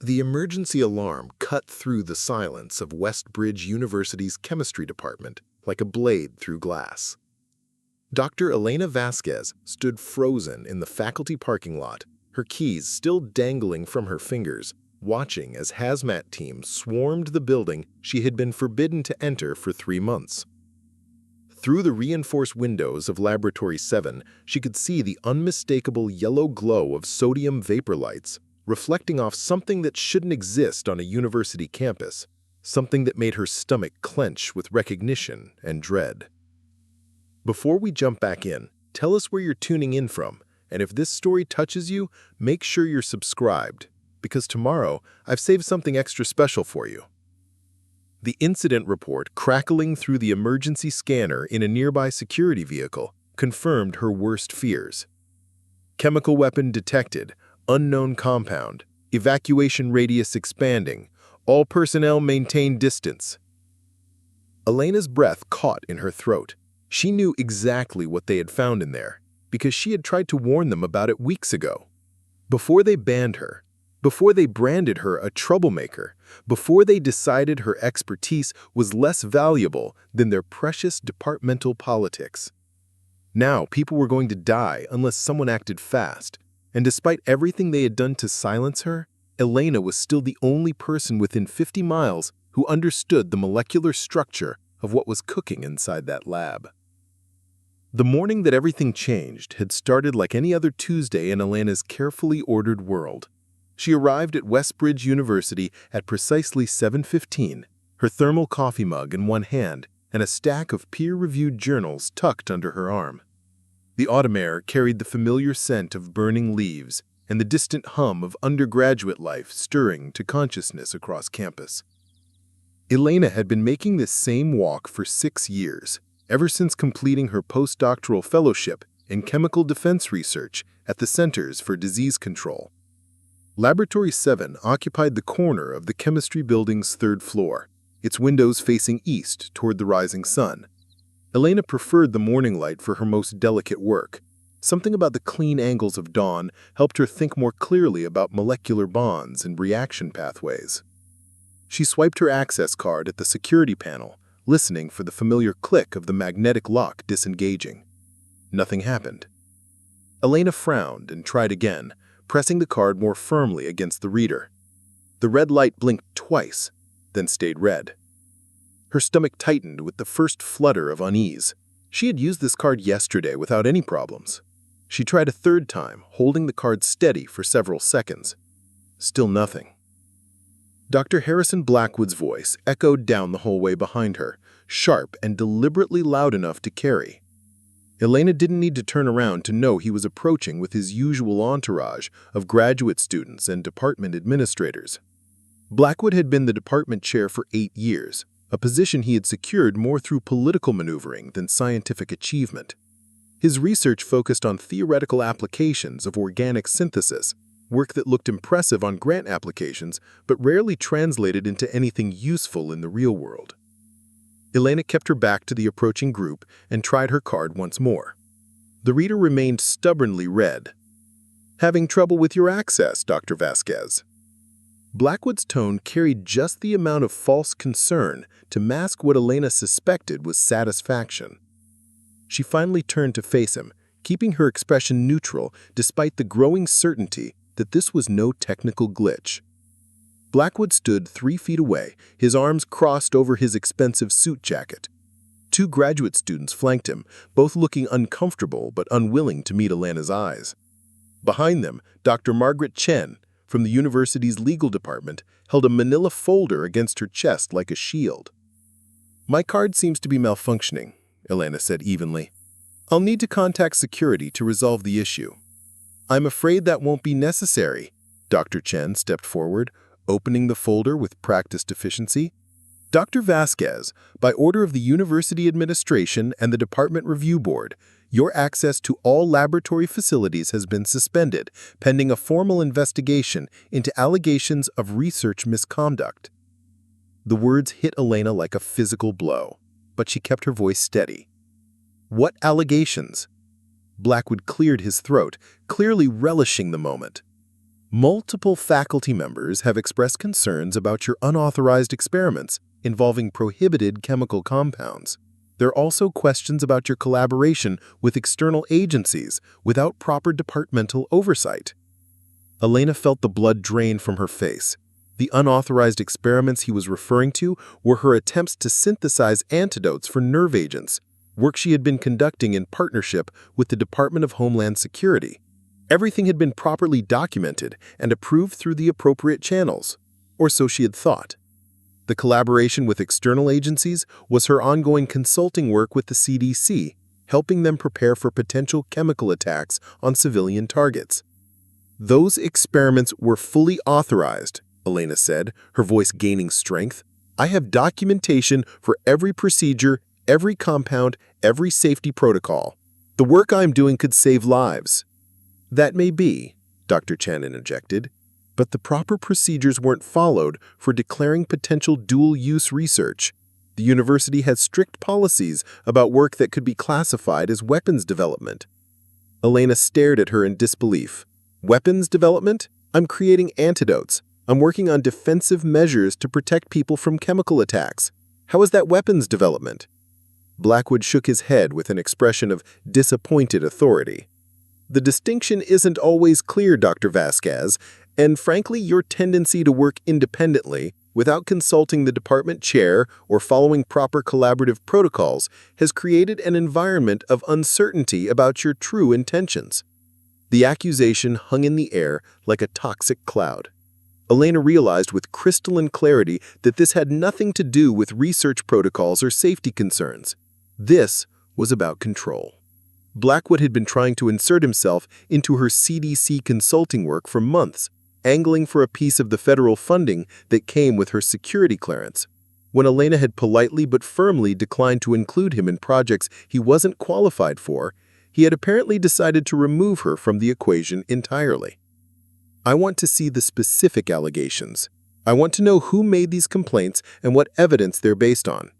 The emergency alarm cut through the silence of Westbridge University's chemistry department like a blade through glass. Dr. Elena Vasquez stood frozen in the faculty parking lot, her keys still dangling from her fingers, watching as hazmat teams swarmed the building she had been forbidden to enter for 3 months. Through the reinforced windows of Laboratory 7, she could see the unmistakable yellow glow of sodium vapor lights, reflecting off something that shouldn't exist on a university campus, something that made her stomach clench with recognition and dread. Before we jump back in, tell us where you're tuning in from, and if this story touches you, make sure you're subscribed, because tomorrow I've saved something extra special for you. The incident report crackling through the emergency scanner in a nearby security vehicle confirmed her worst fears. Chemical weapon detected, unknown compound, evacuation radius expanding, all personnel maintain distance. Elena's breath caught in her throat. She knew exactly what they had found in there, because she had tried to warn them about it weeks ago. Before they banned her, before they branded her a troublemaker, before they decided her expertise was less valuable than their precious departmental politics. Now people were going to die unless someone acted fast, and despite everything they had done to silence her, Elena was still the only person within 50 miles who understood the molecular structure of what was cooking inside that lab. The morning that everything changed had started like any other Tuesday in Elena's carefully ordered world. She arrived at Westbridge University at precisely 7:15, her thermal coffee mug in one hand and a stack of peer-reviewed journals tucked under her arm. The autumn air carried the familiar scent of burning leaves and the distant hum of undergraduate life stirring to consciousness across campus. Elena had been making this same walk for 6 years, ever since completing her postdoctoral fellowship in chemical defense research at the Centers for Disease Control. Laboratory 7 occupied the corner of the chemistry building's 3rd floor, its windows facing east toward the rising sun. Elena preferred the morning light for her most delicate work. Something about the clean angles of dawn helped her think more clearly about molecular bonds and reaction pathways. She swiped her access card at the security panel, listening for the familiar click of the magnetic lock disengaging. Nothing happened. Elena frowned and tried again, pressing the card more firmly against the reader. The red light blinked twice, then stayed red. Her stomach tightened with the first flutter of unease. She had used this card yesterday without any problems. She tried a 3rd time, holding the card steady for several seconds. Still nothing. Dr. Harrison Blackwood's voice echoed down the hallway behind her, sharp and deliberately loud enough to carry. Elena didn't need to turn around to know he was approaching with his usual entourage of graduate students and department administrators. Blackwood had been the department chair for 8 years, a position he had secured more through political maneuvering than scientific achievement. His research focused on theoretical applications of organic synthesis, work that looked impressive on grant applications but rarely translated into anything useful in the real world. Elena kept her back to the approaching group and tried her card once more. The reader remained stubbornly red. "Having trouble with your access, Dr. Vasquez." Blackwood's tone carried just the amount of false concern to mask what Elena suspected was satisfaction. She finally turned to face him, keeping her expression neutral despite the growing certainty that this was no technical glitch. Blackwood stood 3 feet away, his arms crossed over his expensive suit jacket. 2 graduate students flanked him, both looking uncomfortable but unwilling to meet Elena's eyes. Behind them, Dr. Margaret Chen, from the university's legal department, held a manila folder against her chest like a shield. "My card seems to be malfunctioning," Elena said evenly. "I'll need to contact security to resolve the issue." "I'm afraid that won't be necessary." Dr. Chen stepped forward, opening the folder with practiced efficiency. "Dr. Vasquez, by order of the University Administration and the Department Review Board, your access to all laboratory facilities has been suspended, pending a formal investigation into allegations of research misconduct." The words hit Elena like a physical blow, but she kept her voice steady. "What allegations?" Blackwood cleared his throat, clearly relishing the moment. Multiple faculty members have expressed concerns about your unauthorized experiments involving prohibited chemical compounds. There are also questions about your collaboration with external agencies without proper departmental oversight. Elena felt the blood drain from her face. The unauthorized experiments he was referring to were her attempts to synthesize antidotes for nerve agents, work she had been conducting in partnership with the Department of Homeland Security. Everything had been properly documented and approved through the appropriate channels, or so she had thought. The collaboration with external agencies was her ongoing consulting work with the CDC, helping them prepare for potential chemical attacks on civilian targets. Those experiments were fully authorized, Elena said, her voice gaining strength. I have documentation for every procedure, every compound, every safety protocol. The work I'm doing could save lives. That may be, Dr. Chen interjected, but the proper procedures weren't followed for declaring potential dual-use research. The university has strict policies about work that could be classified as weapons development. Elena stared at her in disbelief. Weapons development? I'm creating antidotes. I'm working on defensive measures to protect people from chemical attacks. How is that weapons development? Blackwood shook his head with an expression of disappointed authority. The distinction isn't always clear, Dr. Vasquez, and frankly, your tendency to work independently without consulting the department chair or following proper collaborative protocols has created an environment of uncertainty about your true intentions. The accusation hung in the air like a toxic cloud. Elena realized with crystalline clarity that this had nothing to do with research protocols or safety concerns. This was about control. Blackwood had been trying to insert himself into her CDC consulting work for months, angling for a piece of the federal funding that came with her security clearance. When Elena had politely but firmly declined to include him in projects he wasn't qualified for, he had apparently decided to remove her from the equation entirely. I want to see the specific allegations. I want to know who made these complaints and what evidence they're based on.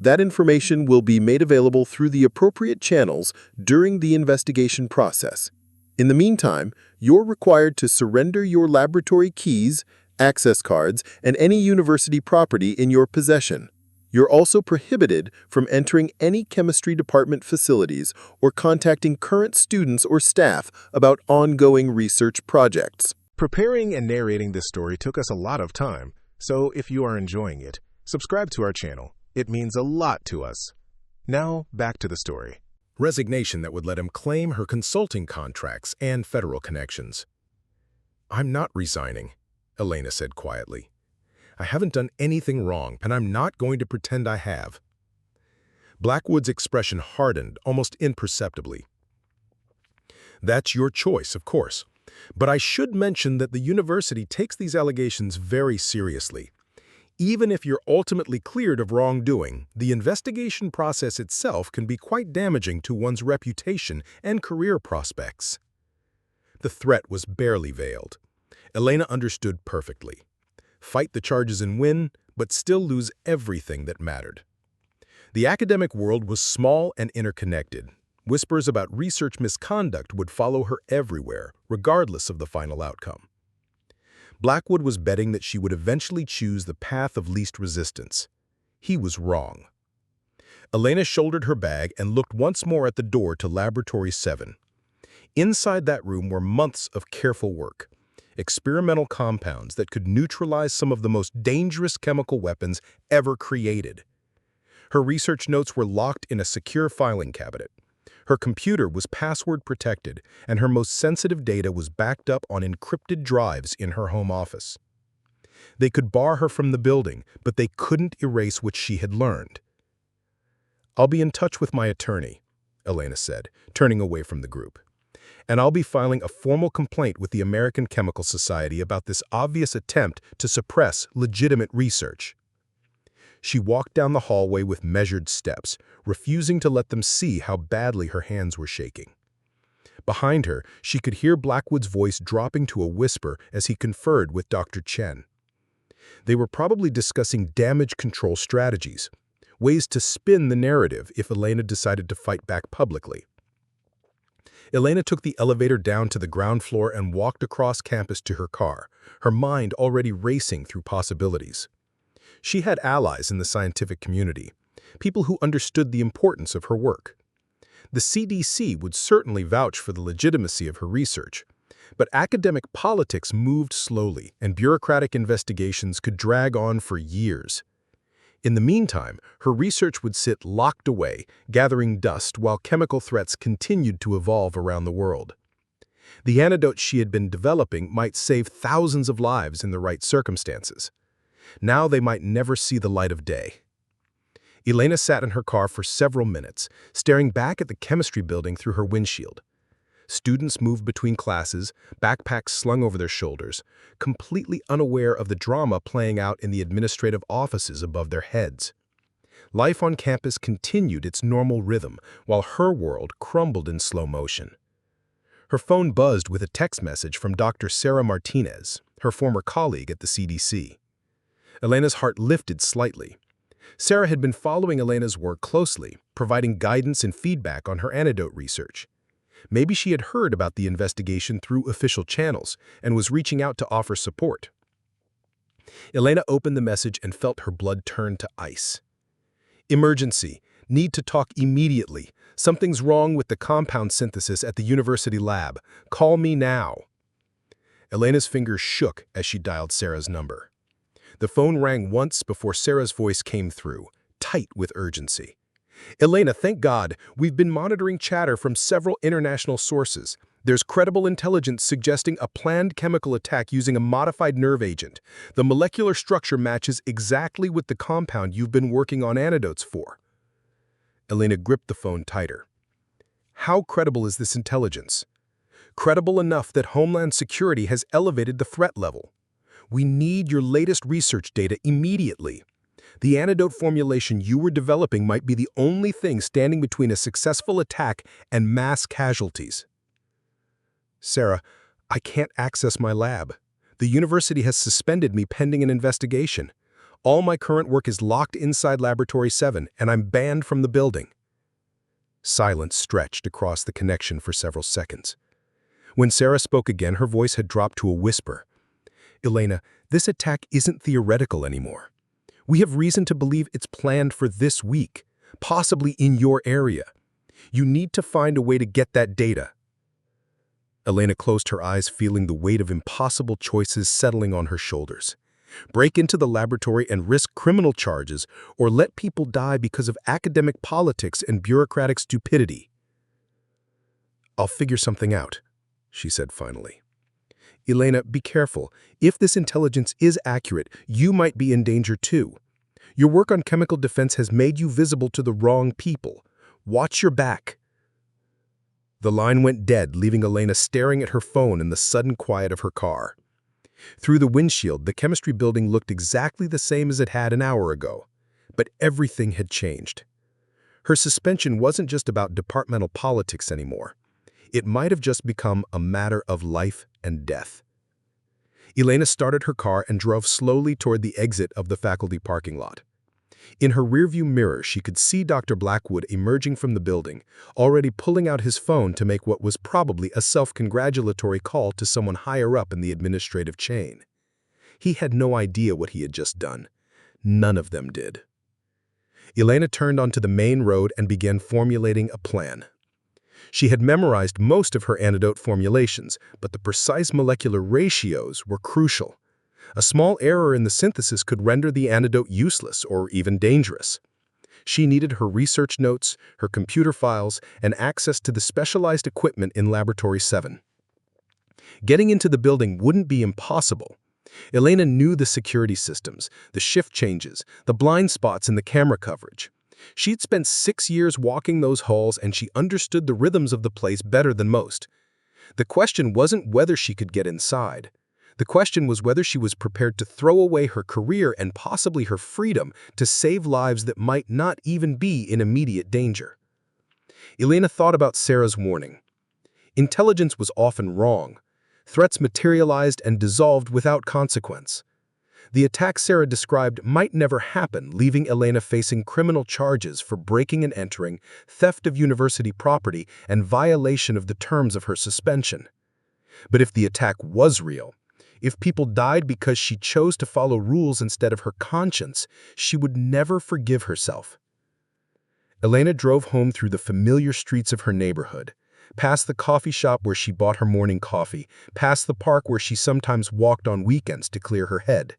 That information will be made available through the appropriate channels during the investigation process. In the meantime, you're required to surrender your laboratory keys, access cards, and any university property in your possession. You're also prohibited from entering any chemistry department facilities or contacting current students or staff about ongoing research projects. Preparing and narrating this story took us a lot of time, so if you are enjoying it, subscribe to our channel. It means a lot to us. Now, back to the story. Resignation that would let him claim her consulting contracts and federal connections. I'm not resigning, Elena said quietly. I haven't done anything wrong, and I'm not going to pretend I have. Blackwood's expression hardened almost imperceptibly. That's your choice, of course. But I should mention that the university takes these allegations very seriously. Even if you're ultimately cleared of wrongdoing, the investigation process itself can be quite damaging to one's reputation and career prospects. The threat was barely veiled. Elena understood perfectly. Fight the charges and win, but still lose everything that mattered. The academic world was small and interconnected. Whispers about research misconduct would follow her everywhere, regardless of the final outcome. Blackwood was betting that she would eventually choose the path of least resistance. He was wrong. Elena shouldered her bag and looked once more at the door to Laboratory 7. Inside that room were months of careful work. Experimental compounds that could neutralize some of the most dangerous chemical weapons ever created. Her research notes were locked in a secure filing cabinet. Her computer was password protected, and her most sensitive data was backed up on encrypted drives in her home office. They could bar her from the building, but they couldn't erase what she had learned. I'll be in touch with my attorney, Elena said, turning away from the group. And I'll be filing a formal complaint with the American Chemical Society about this obvious attempt to suppress legitimate research. She walked down the hallway with measured steps, refusing to let them see how badly her hands were shaking. Behind her, she could hear Blackwood's voice dropping to a whisper as he conferred with Dr. Chen. They were probably discussing damage control strategies, ways to spin the narrative if Elena decided to fight back publicly. Elena took the elevator down to the ground floor and walked across campus to her car, her mind already racing through possibilities. She had allies in the scientific community, people who understood the importance of her work. The CDC would certainly vouch for the legitimacy of her research, but academic politics moved slowly, and bureaucratic investigations could drag on for years. In the meantime, her research would sit locked away, gathering dust while chemical threats continued to evolve around the world. The antidote she had been developing might save thousands of lives in the right circumstances. Now they might never see the light of day. Elena sat in her car for several minutes, staring back at the chemistry building through her windshield. Students moved between classes, backpacks slung over their shoulders, completely unaware of the drama playing out in the administrative offices above their heads. Life on campus continued its normal rhythm, while her world crumbled in slow motion. Her phone buzzed with a text message from Dr. Sarah Martinez, her former colleague at the CDC. Elena's heart lifted slightly. Sarah had been following Elena's work closely, providing guidance and feedback on her antidote research. Maybe she had heard about the investigation through official channels and was reaching out to offer support. Elena opened the message and felt her blood turn to ice. Emergency. Need to talk immediately. Something's wrong with the compound synthesis at the university lab. Call me now. Elena's fingers shook as she dialed Sarah's number. The phone rang once before Sarah's voice came through, tight with urgency. Elena, thank God, we've been monitoring chatter from several international sources. There's credible intelligence suggesting a planned chemical attack using a modified nerve agent. The molecular structure matches exactly with the compound you've been working on antidotes for. Elena gripped the phone tighter. How credible is this intelligence? Credible enough that Homeland Security has elevated the threat level. We need your latest research data immediately. The antidote formulation you were developing might be the only thing standing between a successful attack and mass casualties. Sarah, I can't access my lab. The university has suspended me pending an investigation. All my current work is locked inside Laboratory 7, and I'm banned from the building. Silence stretched across the connection for several seconds. When Sarah spoke again, her voice had dropped to a whisper. Elena, this attack isn't theoretical anymore. We have reason to believe it's planned for this week, possibly in your area. You need to find a way to get that data. Elena closed her eyes, feeling the weight of impossible choices settling on her shoulders. Break into the laboratory and risk criminal charges, or let people die because of academic politics and bureaucratic stupidity. I'll figure something out, she said finally. Elena, be careful. If this intelligence is accurate, you might be in danger too. Your work on chemical defense has made you visible to the wrong people. Watch your back. The line went dead, leaving Elena staring at her phone in the sudden quiet of her car. Through the windshield, the chemistry building looked exactly the same as it had an hour ago, but everything had changed. Her suspension wasn't just about departmental politics anymore. It might have just become a matter of life and death. Elena started her car and drove slowly toward the exit of the faculty parking lot. In her rearview mirror, she could see Dr. Blackwood emerging from the building, already pulling out his phone to make what was probably a self-congratulatory call to someone higher up in the administrative chain. He had no idea what he had just done. None of them did. Elena turned onto the main road and began formulating a plan. She had memorized most of her antidote formulations, but the precise molecular ratios were crucial. A small error in the synthesis could render the antidote useless or even dangerous. She needed her research notes, her computer files, and access to the specialized equipment in Laboratory 7. Getting into the building wouldn't be impossible. Elena knew the security systems, the shift changes, the blind spots in the camera coverage. She'd spent 6 years walking those halls, and she understood the rhythms of the place better than most. The question wasn't whether she could get inside. The question was whether she was prepared to throw away her career and possibly her freedom to save lives that might not even be in immediate danger. Elena thought about Sarah's warning. Intelligence was often wrong. Threats materialized and dissolved without consequence. The attack Sarah described might never happen, leaving Elena facing criminal charges for breaking and entering, theft of university property, and violation of the terms of her suspension. But if the attack was real, if people died because she chose to follow rules instead of her conscience, she would never forgive herself. Elena drove home through the familiar streets of her neighborhood, past the coffee shop where she bought her morning coffee, past the park where she sometimes walked on weekends to clear her head.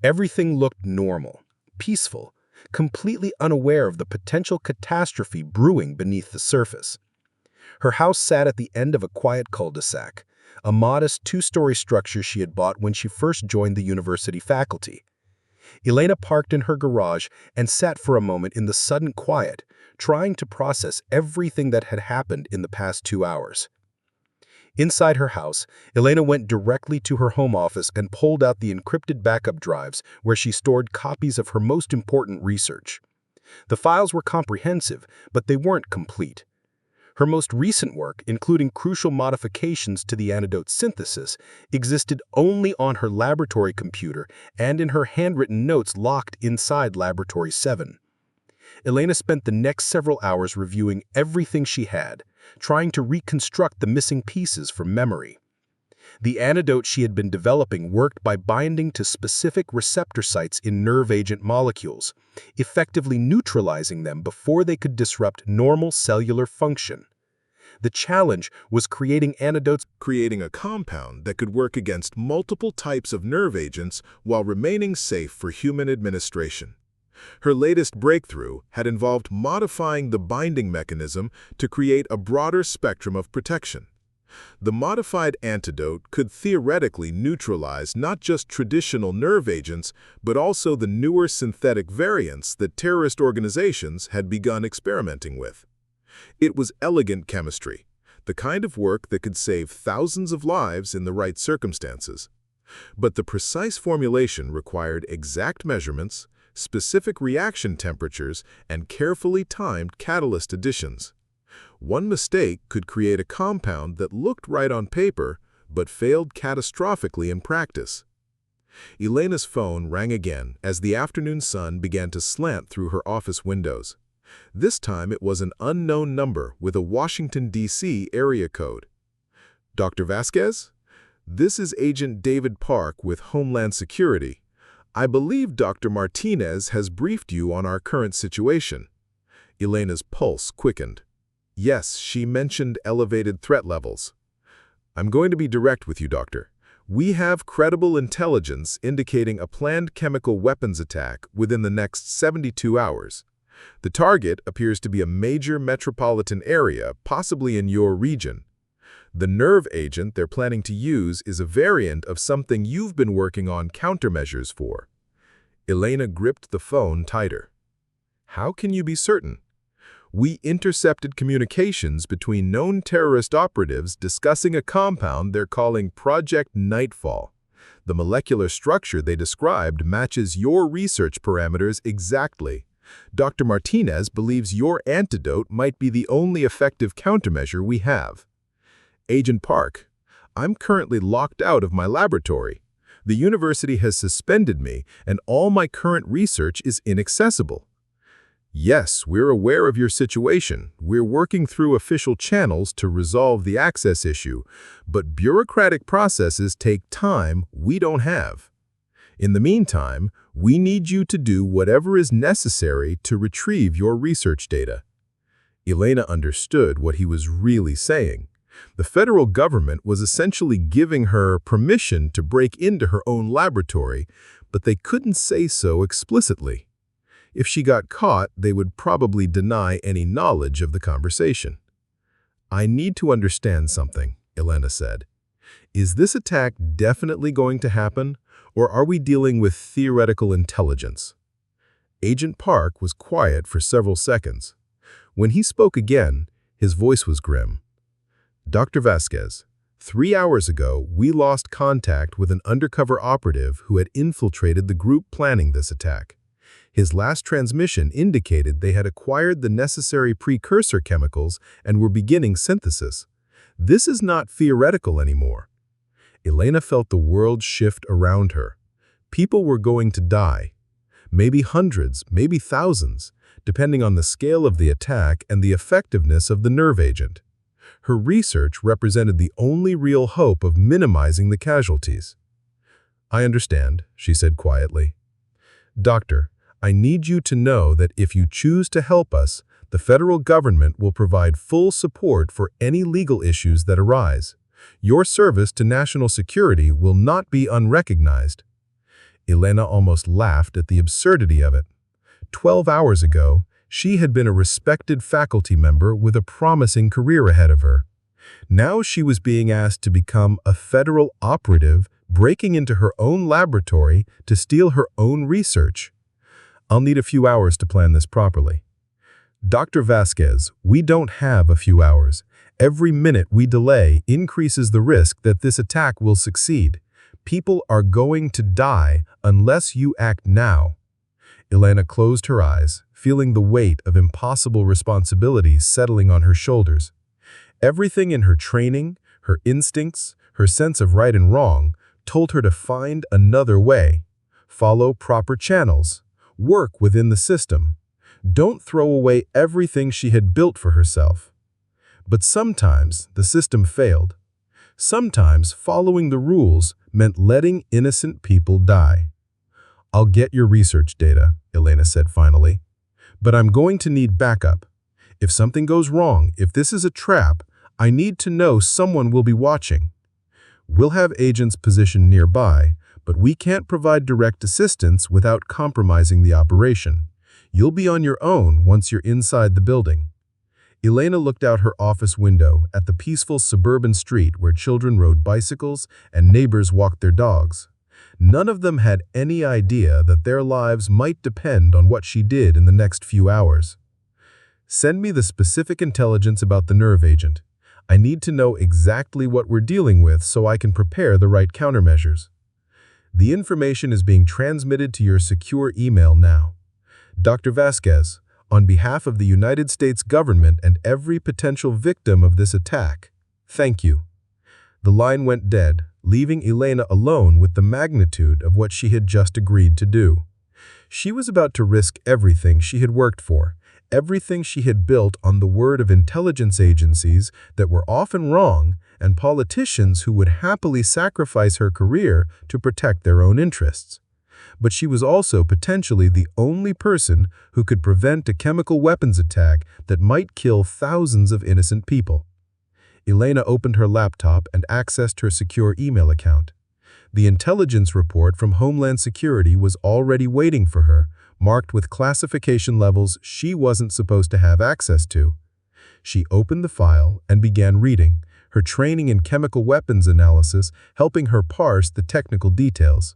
Everything looked normal, peaceful, completely unaware of the potential catastrophe brewing beneath the surface. Her house sat at the end of a quiet cul-de-sac, a modest two-story structure she had bought when she first joined the university faculty. Elena parked in her garage and sat for a moment in the sudden quiet, trying to process everything that had happened in the past 2 hours. Inside her house, Elena went directly to her home office and pulled out the encrypted backup drives where she stored copies of her most important research. The files were comprehensive, but they weren't complete. Her most recent work, including crucial modifications to the antidote synthesis, existed only on her laboratory computer and in her handwritten notes locked inside Laboratory 7. Elena spent the next several hours reviewing everything she had, trying to reconstruct the missing pieces from memory. The antidote she had been developing worked by binding to specific receptor sites in nerve agent molecules, effectively neutralizing them before they could disrupt normal cellular function. The challenge was creating creating a compound that could work against multiple types of nerve agents while remaining safe for human administration. Her latest breakthrough had involved modifying the binding mechanism to create a broader spectrum of protection. The modified antidote could theoretically neutralize not just traditional nerve agents, but also the newer synthetic variants that terrorist organizations had begun experimenting with. It was elegant chemistry, the kind of work that could save thousands of lives in the right circumstances. But the precise formulation required exact measurements, specific reaction temperatures, and carefully timed catalyst additions. One mistake could create a compound that looked right on paper, but failed catastrophically in practice. Elena's phone rang again as the afternoon sun began to slant through her office windows. This time it was an unknown number with a Washington, D.C. area code. Dr. Vasquez? This is Agent David Park with Homeland Security. I believe Dr. Martinez has briefed you on our current situation. Elena's pulse quickened. Yes, she mentioned elevated threat levels. I'm going to be direct with you, Doctor. We have credible intelligence indicating a planned chemical weapons attack within the next 72 hours. The target appears to be a major metropolitan area, possibly in your region. The nerve agent they're planning to use is a variant of something you've been working on countermeasures for. Elena gripped the phone tighter. How can you be certain? We intercepted communications between known terrorist operatives discussing a compound they're calling Project Nightfall. The molecular structure they described matches your research parameters exactly. Dr. Martinez believes your antidote might be the only effective countermeasure we have. Agent Park, I'm currently locked out of my laboratory. The university has suspended me, and all my current research is inaccessible. Yes, we're aware of your situation. We're working through official channels to resolve the access issue, but bureaucratic processes take time we don't have. In the meantime, we need you to do whatever is necessary to retrieve your research data. Elena understood what he was really saying. The federal government was essentially giving her permission to break into her own laboratory, but they couldn't say so explicitly. If she got caught, they would probably deny any knowledge of the conversation. I need to understand something, Elena said. Is this attack definitely going to happen, or are we dealing with theoretical intelligence? Agent Park was quiet for several seconds. When he spoke again, his voice was grim. Dr. Vasquez, 3 hours ago, we lost contact with an undercover operative who had infiltrated the group planning this attack. His last transmission indicated they had acquired the necessary precursor chemicals and were beginning synthesis. This is not theoretical anymore. Elena felt the world shift around her. People were going to die. Maybe hundreds, maybe thousands, depending on the scale of the attack and the effectiveness of the nerve agent. Her research represented the only real hope of minimizing the casualties. "I understand," she said quietly. "Doctor, I need you to know that if you choose to help us, the federal government will provide full support for any legal issues that arise. Your service to national security will not be unrecognized." Elena almost laughed at the absurdity of it. 12 hours ago, she had been a respected faculty member with a promising career ahead of her. Now she was being asked to become a federal operative, breaking into her own laboratory to steal her own research. "I'll need a few hours to plan this properly." "Dr. Vasquez, we don't have a few hours. Every minute we delay increases the risk that this attack will succeed. People are going to die unless you act now." Elena closed her eyes, feeling the weight of impossible responsibilities settling on her shoulders. Everything in her training, her instincts, her sense of right and wrong told her to find another way. Follow proper channels. Work within the system. Don't throw away everything she had built for herself. But sometimes the system failed. Sometimes following the rules meant letting innocent people die. "I'll get your research data," Elena said finally. "But I'm going to need backup. If something goes wrong, if this is a trap, I need to know someone will be watching. We'll have agents positioned nearby, but we can't provide direct assistance without compromising the operation. You'll be on your own once you're inside the building." Elena looked out her office window at the peaceful suburban street where children rode bicycles and neighbors walked their dogs. None of them had any idea that their lives might depend on what she did in the next few hours. "Send me the specific intelligence about the nerve agent. I need to know exactly what we're dealing with so I can prepare the right countermeasures." "The information is being transmitted to your secure email now. Dr. Vasquez, on behalf of the United States government and every potential victim of this attack, thank you." The line went dead, leaving Elena alone with the magnitude of what she had just agreed to do. She was about to risk everything she had worked for, everything she had built on the word of intelligence agencies that were often wrong and politicians who would happily sacrifice her career to protect their own interests. But she was also potentially the only person who could prevent a chemical weapons attack that might kill thousands of innocent people. Elena opened her laptop and accessed her secure email account. The intelligence report from Homeland Security was already waiting for her, marked with classification levels she wasn't supposed to have access to. She opened the file and began reading, her training in chemical weapons analysis helping her parse the technical details.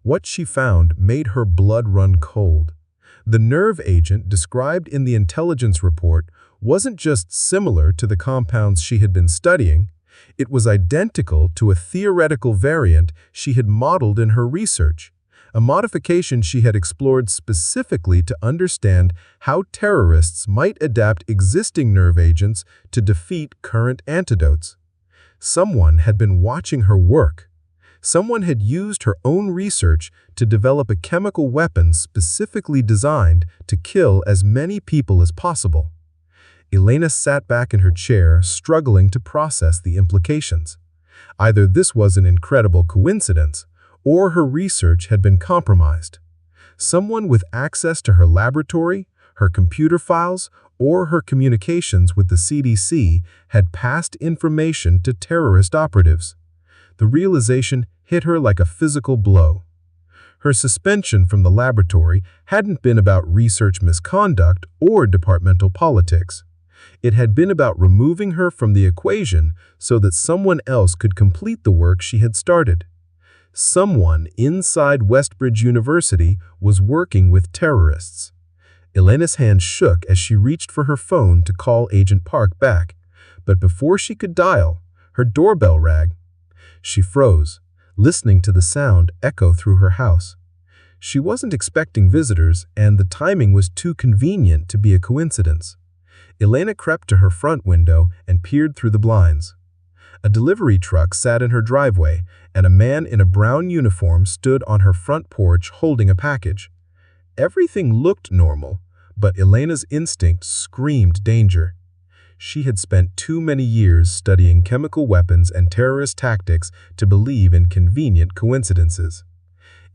What she found made her blood run cold. The nerve agent described in the intelligence report wasn't just similar to the compounds she had been studying, it was identical to a theoretical variant she had modeled in her research, a modification she had explored specifically to understand how terrorists might adapt existing nerve agents to defeat current antidotes. Someone had been watching her work. Someone had used her own research to develop a chemical weapon specifically designed to kill as many people as possible. Elena sat back in her chair, struggling to process the implications. Either this was an incredible coincidence, or her research had been compromised. Someone with access to her laboratory, her computer files, or her communications with the CDC had passed information to terrorist operatives. The realization hit her like a physical blow. Her suspension from the laboratory hadn't been about research misconduct or departmental politics. It had been about removing her from the equation so that someone else could complete the work she had started. Someone inside Westbridge University was working with terrorists. Elena's hand shook as she reached for her phone to call Agent Park back, but before she could dial, her doorbell rang. She froze, listening to the sound echo through her house. She wasn't expecting visitors, and the timing was too convenient to be a coincidence. Elena crept to her front window and peered through the blinds. A delivery truck sat in her driveway, and a man in a brown uniform stood on her front porch holding a package. Everything looked normal, but Elena's instinct screamed danger. She had spent too many years studying chemical weapons and terrorist tactics to believe in convenient coincidences.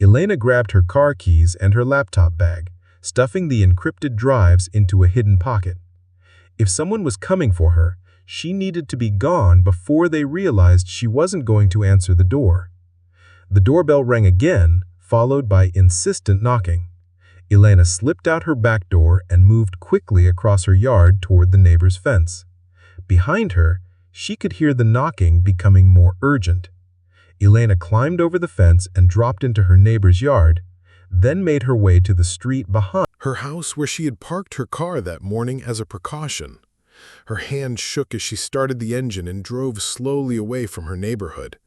Elena grabbed her car keys and her laptop bag, stuffing the encrypted drives into a hidden pocket. If someone was coming for her, she needed to be gone before they realized she wasn't going to answer the door. The doorbell rang again, followed by insistent knocking. Elena slipped out her back door and moved quickly across her yard toward the neighbor's fence. Behind her, she could hear the knocking becoming more urgent. Elena climbed over the fence and dropped into her neighbor's yard, then made her way to the street behind her house where she had parked her car that morning as a precaution. Her hand shook as she started the engine and drove slowly away from her neighborhood.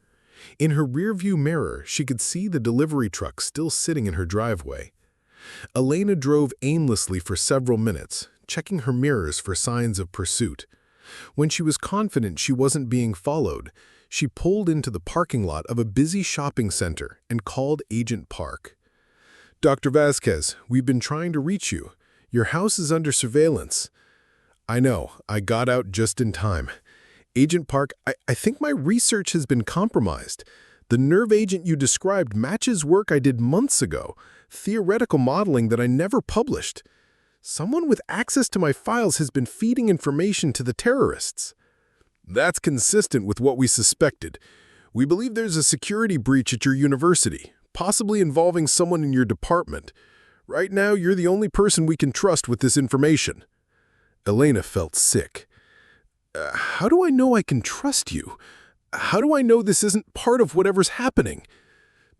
In her rearview mirror, she could see the delivery truck still sitting in her driveway. Elena drove aimlessly for several minutes, checking her mirrors for signs of pursuit. When she was confident she wasn't being followed, she pulled into the parking lot of a busy shopping center and called Agent Park. "Dr. Vasquez, we've been trying to reach you. Your house is under surveillance." "I know. I got out just in time." "Agent Park, I think my research has been compromised. The nerve agent you described matches work I did months ago, theoretical modeling that I never published. Someone with access to my files has been feeding information to the terrorists." "That's consistent with what we suspected. We believe there's a security breach at your university, possibly involving someone in your department. Right now, you're the only person we can trust with this information." Elena felt sick. How do I know I can trust you? How do I know this isn't part of whatever's happening?"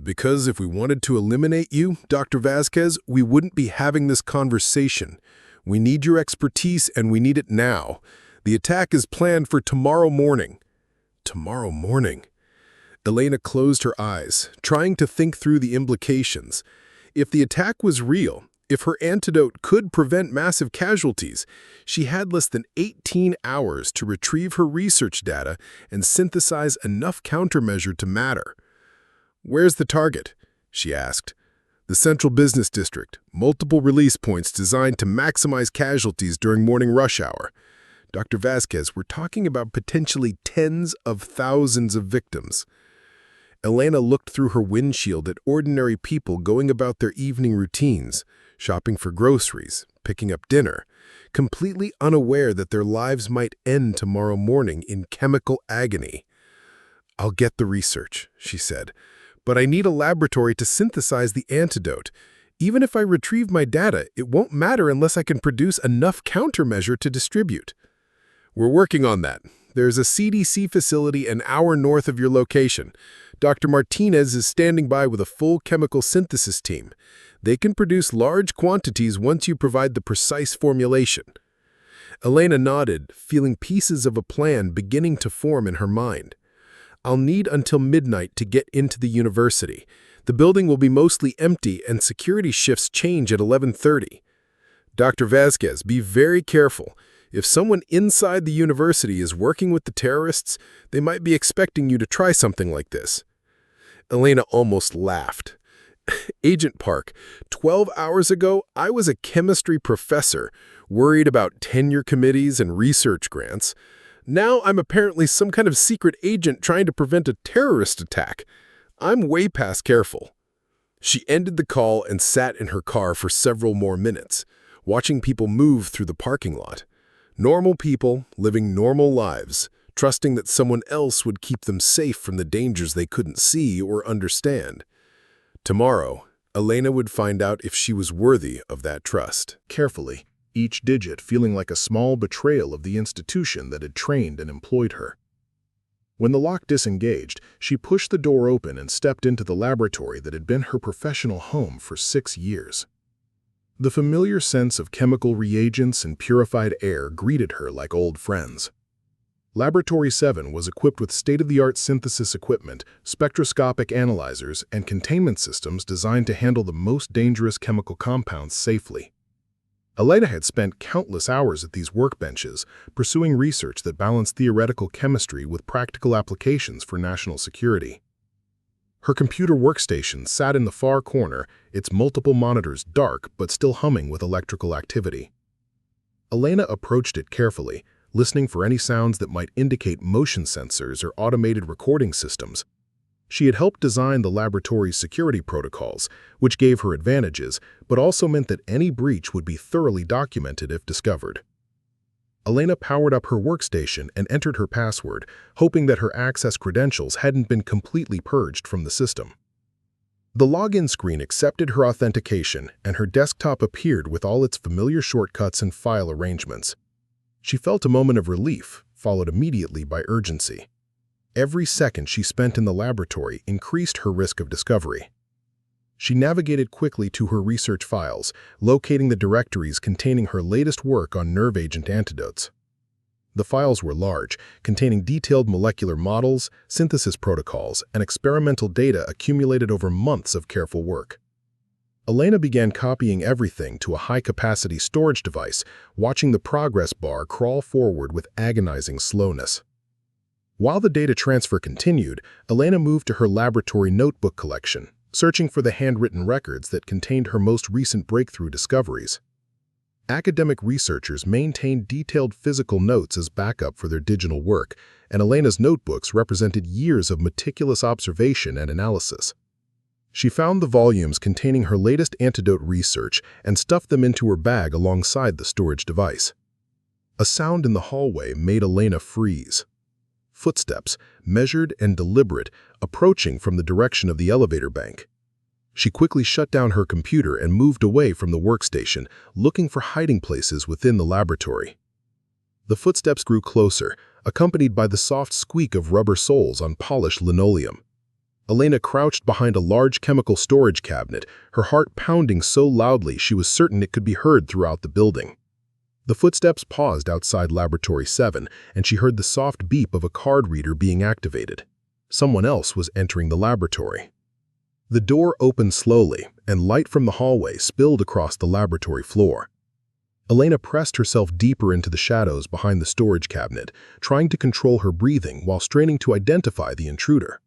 "Because if we wanted to eliminate you, Dr. Vasquez, we wouldn't be having this conversation. We need your expertise, and we need it now. The attack is planned for tomorrow morning." "Tomorrow morning?" Elena closed her eyes, trying to think through the implications. If the attack was real, if her antidote could prevent massive casualties, she had less than 18 hours to retrieve her research data and synthesize enough countermeasure to matter. "Where's the target?" she asked. "The Central Business District, multiple release points designed to maximize casualties during morning rush hour." "Dr. Vasquez, we're talking about potentially tens of thousands of victims." Elena looked through her windshield at ordinary people going about their evening routines, shopping for groceries, picking up dinner, completely unaware that their lives might end tomorrow morning in chemical agony. "I'll get the research," she said, "but I need a laboratory to synthesize the antidote. Even if I retrieve my data, it won't matter unless I can produce enough countermeasure to distribute." "We're working on that. There's a CDC facility an hour north of your location. Dr. Martinez is standing by with a full chemical synthesis team. They can produce large quantities once you provide the precise formulation." Elena nodded, feeling pieces of a plan beginning to form in her mind. "I'll need until midnight to get into the university. The building will be mostly empty and security shifts change at 11:30. "Dr. Vasquez, be very careful. If someone inside the university is working with the terrorists, they might be expecting you to try something like this." Elena almost laughed. "Agent Park, 12 hours ago, I was a chemistry professor, worried about tenure committees and research grants. Now I'm apparently some kind of secret agent trying to prevent a terrorist attack. I'm way past careful." She ended the call and sat in her car for several more minutes, watching people move through the parking lot. Normal people living normal lives, trusting that someone else would keep them safe from the dangers they couldn't see or understand. Tomorrow, Elena would find out if she was worthy of that trust. Carefully, each digit feeling like a small betrayal of the institution that had trained and employed her. When the lock disengaged, she pushed the door open and stepped into the laboratory that had been her professional home for 6 years. The familiar sense of chemical reagents and purified air greeted her like old friends. Laboratory 7 was equipped with state-of-the-art synthesis equipment, spectroscopic analyzers, and containment systems designed to handle the most dangerous chemical compounds safely. Elena had spent countless hours at these workbenches, pursuing research that balanced theoretical chemistry with practical applications for national security. Her computer workstation sat in the far corner, its multiple monitors dark but still humming with electrical activity. Elena approached it carefully, listening for any sounds that might indicate motion sensors or automated recording systems. She had helped design the laboratory's security protocols, which gave her advantages, but also meant that any breach would be thoroughly documented if discovered. Elena powered up her workstation and entered her password, hoping that her access credentials hadn't been completely purged from the system. The login screen accepted her authentication, and her desktop appeared with all its familiar shortcuts and file arrangements. She felt a moment of relief, followed immediately by urgency. Every second she spent in the laboratory increased her risk of discovery. She navigated quickly to her research files, locating the directories containing her latest work on nerve agent antidotes. The files were large, containing detailed molecular models, synthesis protocols, and experimental data accumulated over months of careful work. Elena began copying everything to a high-capacity storage device, watching the progress bar crawl forward with agonizing slowness. While the data transfer continued, Elena moved to her laboratory notebook collection, searching for the handwritten records that contained her most recent breakthrough discoveries. Academic researchers maintained detailed physical notes as backup for their digital work, and Elena's notebooks represented years of meticulous observation and analysis. She found the volumes containing her latest antidote research and stuffed them into her bag alongside the storage device. A sound in the hallway made Elena freeze. Footsteps, measured and deliberate, approaching from the direction of the elevator bank. She quickly shut down her computer and moved away from the workstation, looking for hiding places within the laboratory. The footsteps grew closer, accompanied by the soft squeak of rubber soles on polished linoleum. Elena crouched behind a large chemical storage cabinet, her heart pounding so loudly she was certain it could be heard throughout the building. The footsteps paused outside Laboratory 7, and she heard the soft beep of a card reader being activated. Someone else was entering the laboratory. The door opened slowly, and light from the hallway spilled across the laboratory floor. Elena pressed herself deeper into the shadows behind the storage cabinet, trying to control her breathing while straining to identify the intruder.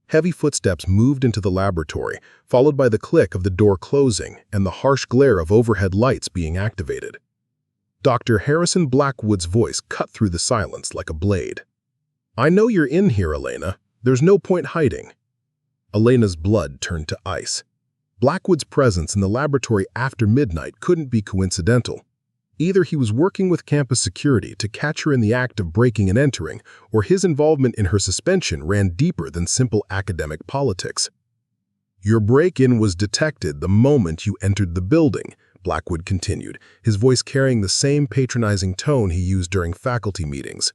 Heavy footsteps moved into the laboratory, followed by the click of the door closing and the harsh glare of overhead lights being activated. Dr. Harrison Blackwood's voice cut through the silence like a blade. "I know you're in here, Elena. There's no point hiding." Elena's blood turned to ice. Blackwood's presence in the laboratory after midnight couldn't be coincidental. Either he was working with campus security to catch her in the act of breaking and entering, or his involvement in her suspension ran deeper than simple academic politics. "Your break-in was detected the moment you entered the building," Blackwood continued, his voice carrying the same patronizing tone he used during faculty meetings.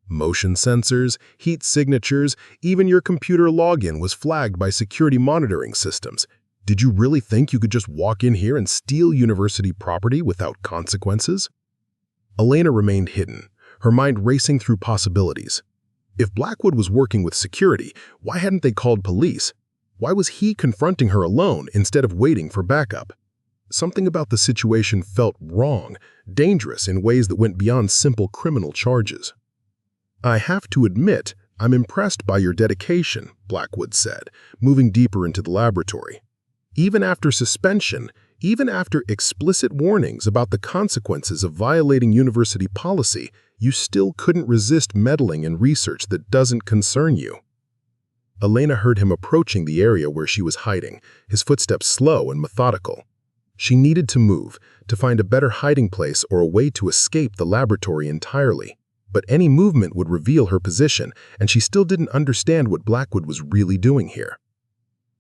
"Motion sensors, heat signatures, even your computer login was flagged by security monitoring systems. Did you really think you could just walk in here and steal university property without consequences?" Elena remained hidden, her mind racing through possibilities. If Blackwood was working with security, why hadn't they called police? Why was he confronting her alone instead of waiting for backup? Something about the situation felt wrong, dangerous in ways that went beyond simple criminal charges. "I have to admit, I'm impressed by your dedication," Blackwood said, moving deeper into the laboratory. "Even after suspension, even after explicit warnings about the consequences of violating university policy, you still couldn't resist meddling in research that doesn't concern you." Elena heard him approaching the area where she was hiding, his footsteps slow and methodical. She needed to move, to find a better hiding place or a way to escape the laboratory entirely. But any movement would reveal her position, and she still didn't understand what Blackwood was really doing here.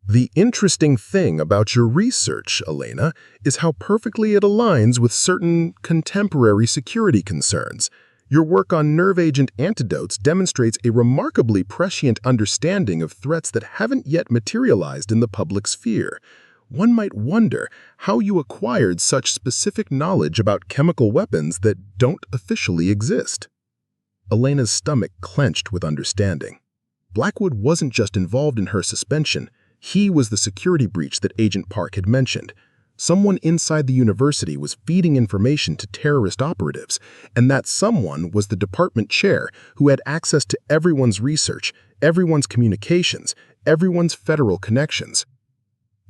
"The interesting thing about your research, Elena, is how perfectly it aligns with certain contemporary security concerns. Your work on nerve agent antidotes demonstrates a remarkably prescient understanding of threats that haven't yet materialized in the public sphere. One might wonder how you acquired such specific knowledge about chemical weapons that don't officially exist." Elena's stomach clenched with understanding. Blackwood wasn't just involved in her suspension. He was the security breach that Agent Park had mentioned. Someone inside the university was feeding information to terrorist operatives, and that someone was the department chair who had access to everyone's research, everyone's communications, everyone's federal connections.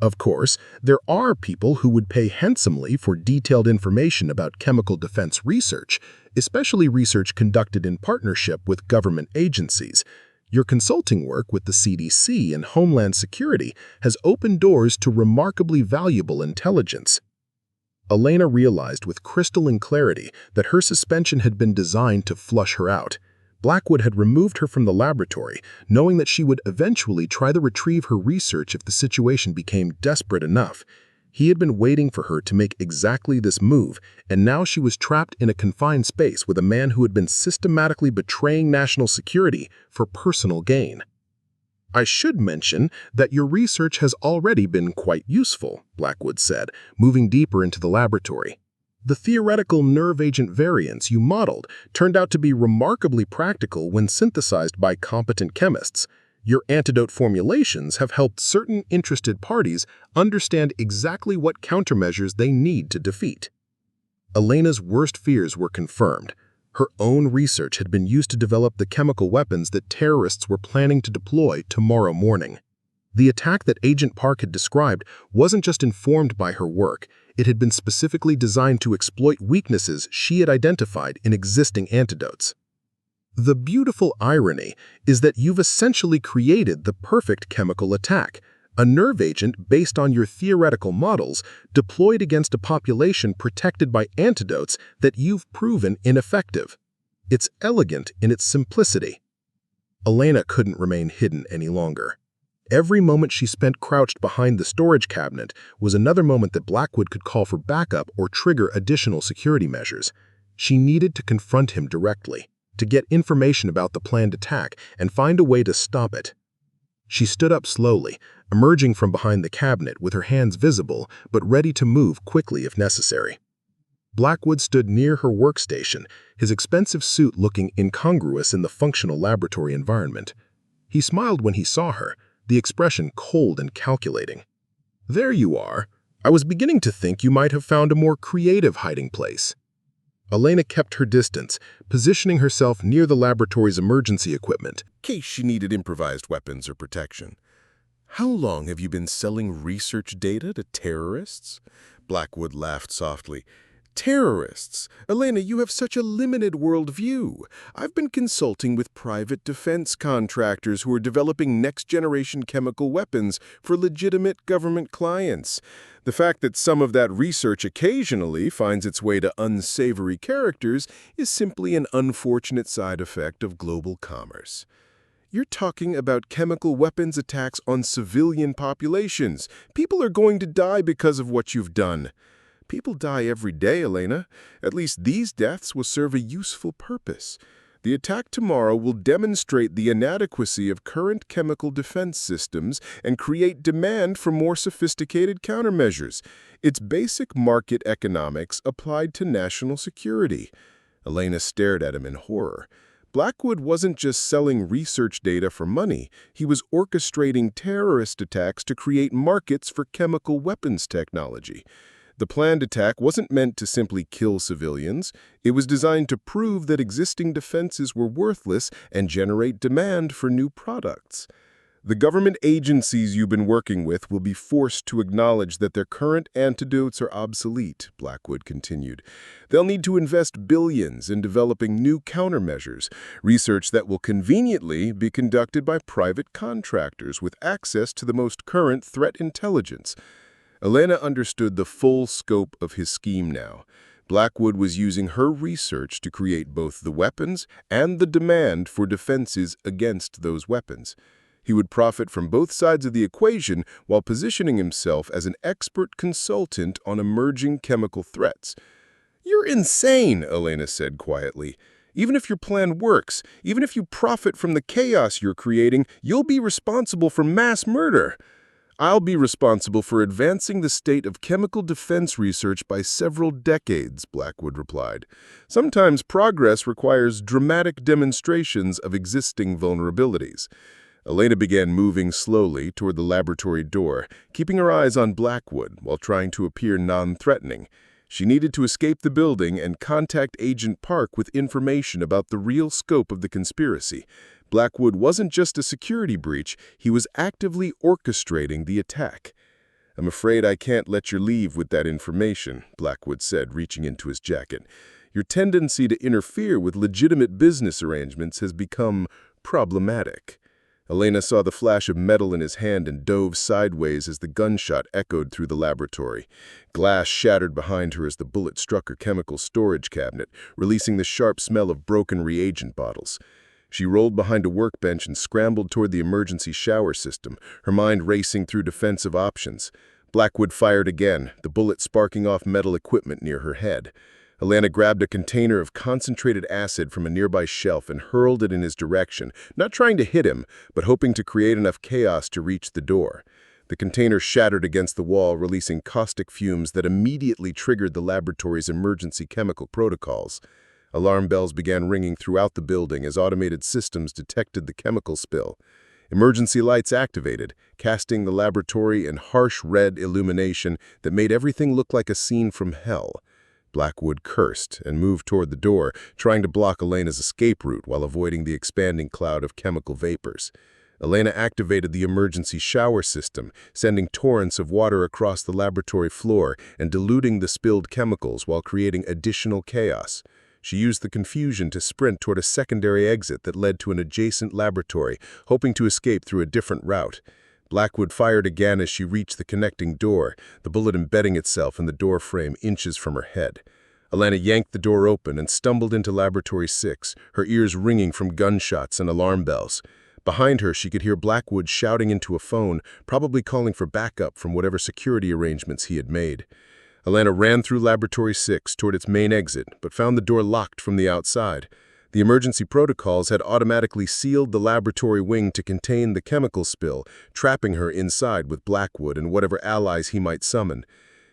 Of course, there are people who would pay handsomely for detailed information about chemical defense research, especially research conducted in partnership with government agencies. Your consulting work with the CDC and Homeland Security has opened doors to remarkably valuable intelligence. Elena realized with crystalline clarity that her suspension had been designed to flush her out. Blackwood had removed her from the laboratory, knowing that she would eventually try to retrieve her research if the situation became desperate enough. He had been waiting for her to make exactly this move, and now she was trapped in a confined space with a man who had been systematically betraying national security for personal gain. "I should mention that your research has already been quite useful," Blackwood said, moving deeper into the laboratory. "The theoretical nerve agent variants you modeled turned out to be remarkably practical when synthesized by competent chemists. Your antidote formulations have helped certain interested parties understand exactly what countermeasures they need to defeat." Elena's worst fears were confirmed. Her own research had been used to develop the chemical weapons that terrorists were planning to deploy tomorrow morning. The attack that Agent Park had described wasn't just informed by her work. It had been specifically designed to exploit weaknesses she had identified in existing antidotes. "The beautiful irony is that you've essentially created the perfect chemical attack, a nerve agent based on your theoretical models deployed against a population protected by antidotes that you've proven ineffective. It's elegant in its simplicity." Elena couldn't remain hidden any longer. Every moment she spent crouched behind the storage cabinet was another moment that Blackwood could call for backup or trigger additional security measures. She needed to confront him directly, to get information about the planned attack and find a way to stop it. She stood up slowly, emerging from behind the cabinet with her hands visible but ready to move quickly if necessary. Blackwood stood near her workstation, his expensive suit looking incongruous in the functional laboratory environment. He smiled when he saw her, the expression cold and calculating. "There you are. I was beginning to think you might have found a more creative hiding place." Elena kept her distance, positioning herself near the laboratory's emergency equipment, In case she needed improvised weapons or protection. "How long have you been selling research data to terrorists?" Blackwood laughed softly. "Terrorists? Elena, you have such a limited worldview. I've been consulting with private defense contractors who are developing next-generation chemical weapons for legitimate government clients. The fact that some of that research occasionally finds its way to unsavory characters is simply an unfortunate side effect of global commerce. You're talking about chemical weapons attacks on civilian populations. People are going to die because of what you've done. People die every day, Elena. At least these deaths will serve a useful purpose. The attack tomorrow will demonstrate the inadequacy of current chemical defense systems and create demand for more sophisticated countermeasures. It's basic market economics applied to national security." Elena stared at him in horror. Blackwood wasn't just selling research data for money. He was orchestrating terrorist attacks to create markets for chemical weapons technology. The planned attack wasn't meant to simply kill civilians. It was designed to prove that existing defenses were worthless and generate demand for new products. "The government agencies you've been working with will be forced to acknowledge that their current antidotes are obsolete," Blackwood continued. "They'll need to invest billions in developing new countermeasures, research that will conveniently be conducted by private contractors with access to the most current threat intelligence." Elena understood the full scope of his scheme now. Blackwood was using her research to create both the weapons and the demand for defenses against those weapons. He would profit from both sides of the equation while positioning himself as an expert consultant on emerging chemical threats. "You're insane," Elena said quietly. "Even if your plan works, even if you profit from the chaos you're creating, you'll be responsible for mass murder." "I'll be responsible for advancing the state of chemical defense research by several decades," Blackwood replied. "Sometimes progress requires dramatic demonstrations of existing vulnerabilities." Elena began moving slowly toward the laboratory door, keeping her eyes on Blackwood while trying to appear non-threatening. She needed to escape the building and contact Agent Park with information about the real scope of the conspiracy. Blackwood wasn't just a security breach, he was actively orchestrating the attack. "I'm afraid I can't let you leave with that information," Blackwood said, reaching into his jacket. "Your tendency to interfere with legitimate business arrangements has become problematic." Elena saw the flash of metal in his hand and dove sideways as the gunshot echoed through the laboratory. Glass shattered behind her as the bullet struck her chemical storage cabinet, releasing the sharp smell of broken reagent bottles. She rolled behind a workbench and scrambled toward the emergency shower system, her mind racing through defensive options. Blackwood fired again, the bullet sparking off metal equipment near her head. Elena grabbed a container of concentrated acid from a nearby shelf and hurled it in his direction, not trying to hit him, but hoping to create enough chaos to reach the door. The container shattered against the wall, releasing caustic fumes that immediately triggered the laboratory's emergency chemical protocols. Alarm bells began ringing throughout the building as automated systems detected the chemical spill. Emergency lights activated, casting the laboratory in harsh red illumination that made everything look like a scene from hell. Blackwood cursed and moved toward the door, trying to block Elena's escape route while avoiding the expanding cloud of chemical vapors. Elena activated the emergency shower system, sending torrents of water across the laboratory floor and diluting the spilled chemicals while creating additional chaos. She used the confusion to sprint toward a secondary exit that led to an adjacent laboratory, hoping to escape through a different route. Blackwood fired again as she reached the connecting door, the bullet embedding itself in the door frame inches from her head. Elena yanked the door open and stumbled into Laboratory 6, her ears ringing from gunshots and alarm bells. Behind her, she could hear Blackwood shouting into a phone, probably calling for backup from whatever security arrangements he had made. Elena ran through Laboratory 6 toward its main exit, but found the door locked from the outside. The emergency protocols had automatically sealed the laboratory wing to contain the chemical spill, trapping her inside with Blackwood and whatever allies he might summon.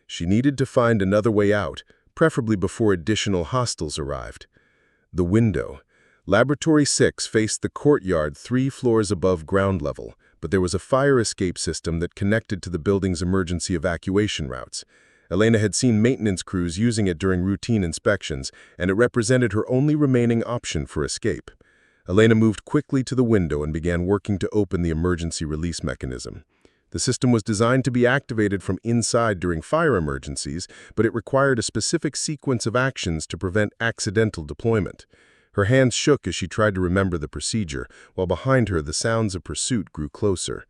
She needed to find another way out, preferably before additional hostiles arrived. The window. Laboratory 6 faced the courtyard 3 floors above ground level, but there was a fire escape system that connected to the building's emergency evacuation routes. Elena had seen maintenance crews using it during routine inspections, and it represented her only remaining option for escape. Elena moved quickly to the window and began working to open the emergency release mechanism. The system was designed to be activated from inside during fire emergencies, but it required a specific sequence of actions to prevent accidental deployment. Her hands shook as she tried to remember the procedure, while behind her the sounds of pursuit grew closer.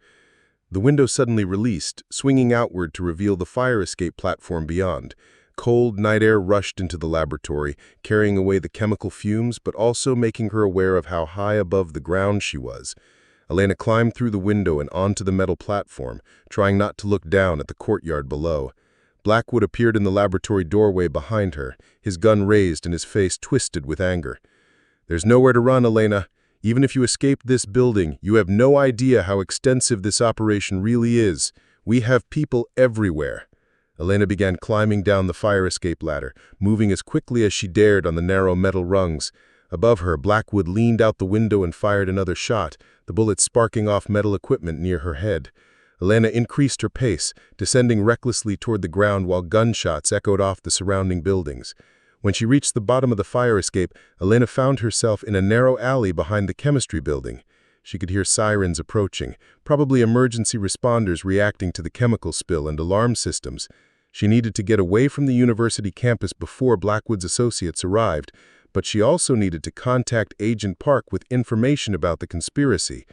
The window suddenly released, swinging outward to reveal the fire escape platform beyond. Cold night air rushed into the laboratory, carrying away the chemical fumes, but also making her aware of how high above the ground she was. Elena climbed through the window and onto the metal platform, trying not to look down at the courtyard below. Blackwood appeared in the laboratory doorway behind her, his gun raised and his face twisted with anger. "There's nowhere to run, Elena. Even if you escaped this building, you have no idea how extensive this operation really is. We have people everywhere." Elena began climbing down the fire escape ladder, moving as quickly as she dared on the narrow metal rungs. Above her, Blackwood leaned out the window and fired another shot, the bullet sparking off metal equipment near her head. Elena increased her pace, descending recklessly toward the ground while gunshots echoed off the surrounding buildings. When she reached the bottom of the fire escape, Elena found herself in a narrow alley behind the chemistry building. She could hear sirens approaching, probably emergency responders reacting to the chemical spill and alarm systems. She needed to get away from the university campus before Blackwood's associates arrived, but she also needed to contact Agent Park with information about the conspiracy.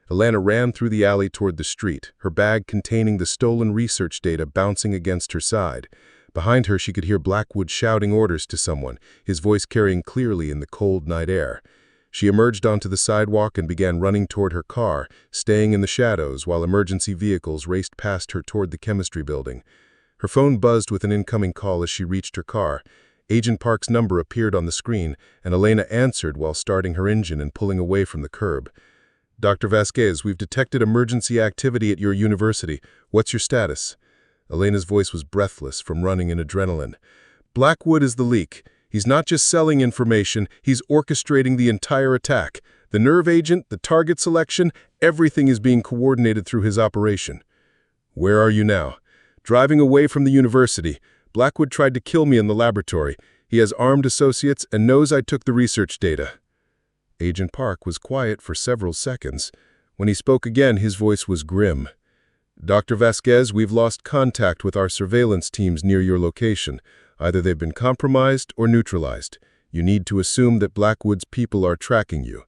Elena ran through the alley toward the street, her bag containing the stolen research data bouncing against her side. Behind her, she could hear Blackwood shouting orders to someone, his voice carrying clearly in the cold night air. She emerged onto the sidewalk and began running toward her car, staying in the shadows while emergency vehicles raced past her toward the chemistry building. Her phone buzzed with an incoming call as she reached her car. Agent Park's number appeared on the screen, and Elena answered while starting her engine and pulling away from the curb. "Dr. Vasquez, we've detected emergency activity at your university. What's your status?" Elena's voice was breathless from running and adrenaline. "Blackwood is the leak. He's not just selling information, he's orchestrating the entire attack. The nerve agent, the target selection, everything is being coordinated through his operation. Where are you now? Driving away from the university. Blackwood tried to kill me in the laboratory. He has armed associates and knows I took the research data. Agent Park was quiet for several seconds. When he spoke again, his voice was grim. Dr. Vasquez, we've lost contact with our surveillance teams near your location. Either they've been compromised or neutralized. You need to assume that Blackwood's people are tracking you.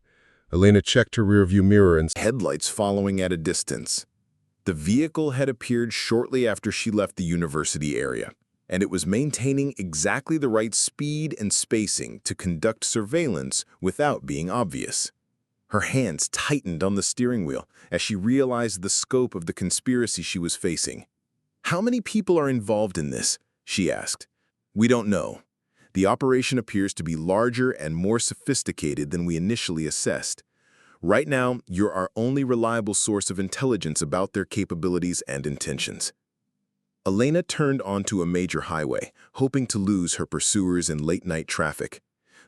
Elena checked her rearview mirror and Headlights following at a distance. The vehicle had appeared shortly after she left the university area, and it was maintaining exactly the right speed and spacing to conduct surveillance without being obvious. Her hands tightened on the steering wheel as she realized the scope of the conspiracy she was facing. "How many people are involved in this?" she asked. "We don't know. The operation appears to be larger and more sophisticated than we initially assessed. Right now, you're our only reliable source of intelligence about their capabilities and intentions." Elena turned onto a major highway, hoping to lose her pursuers in late-night traffic.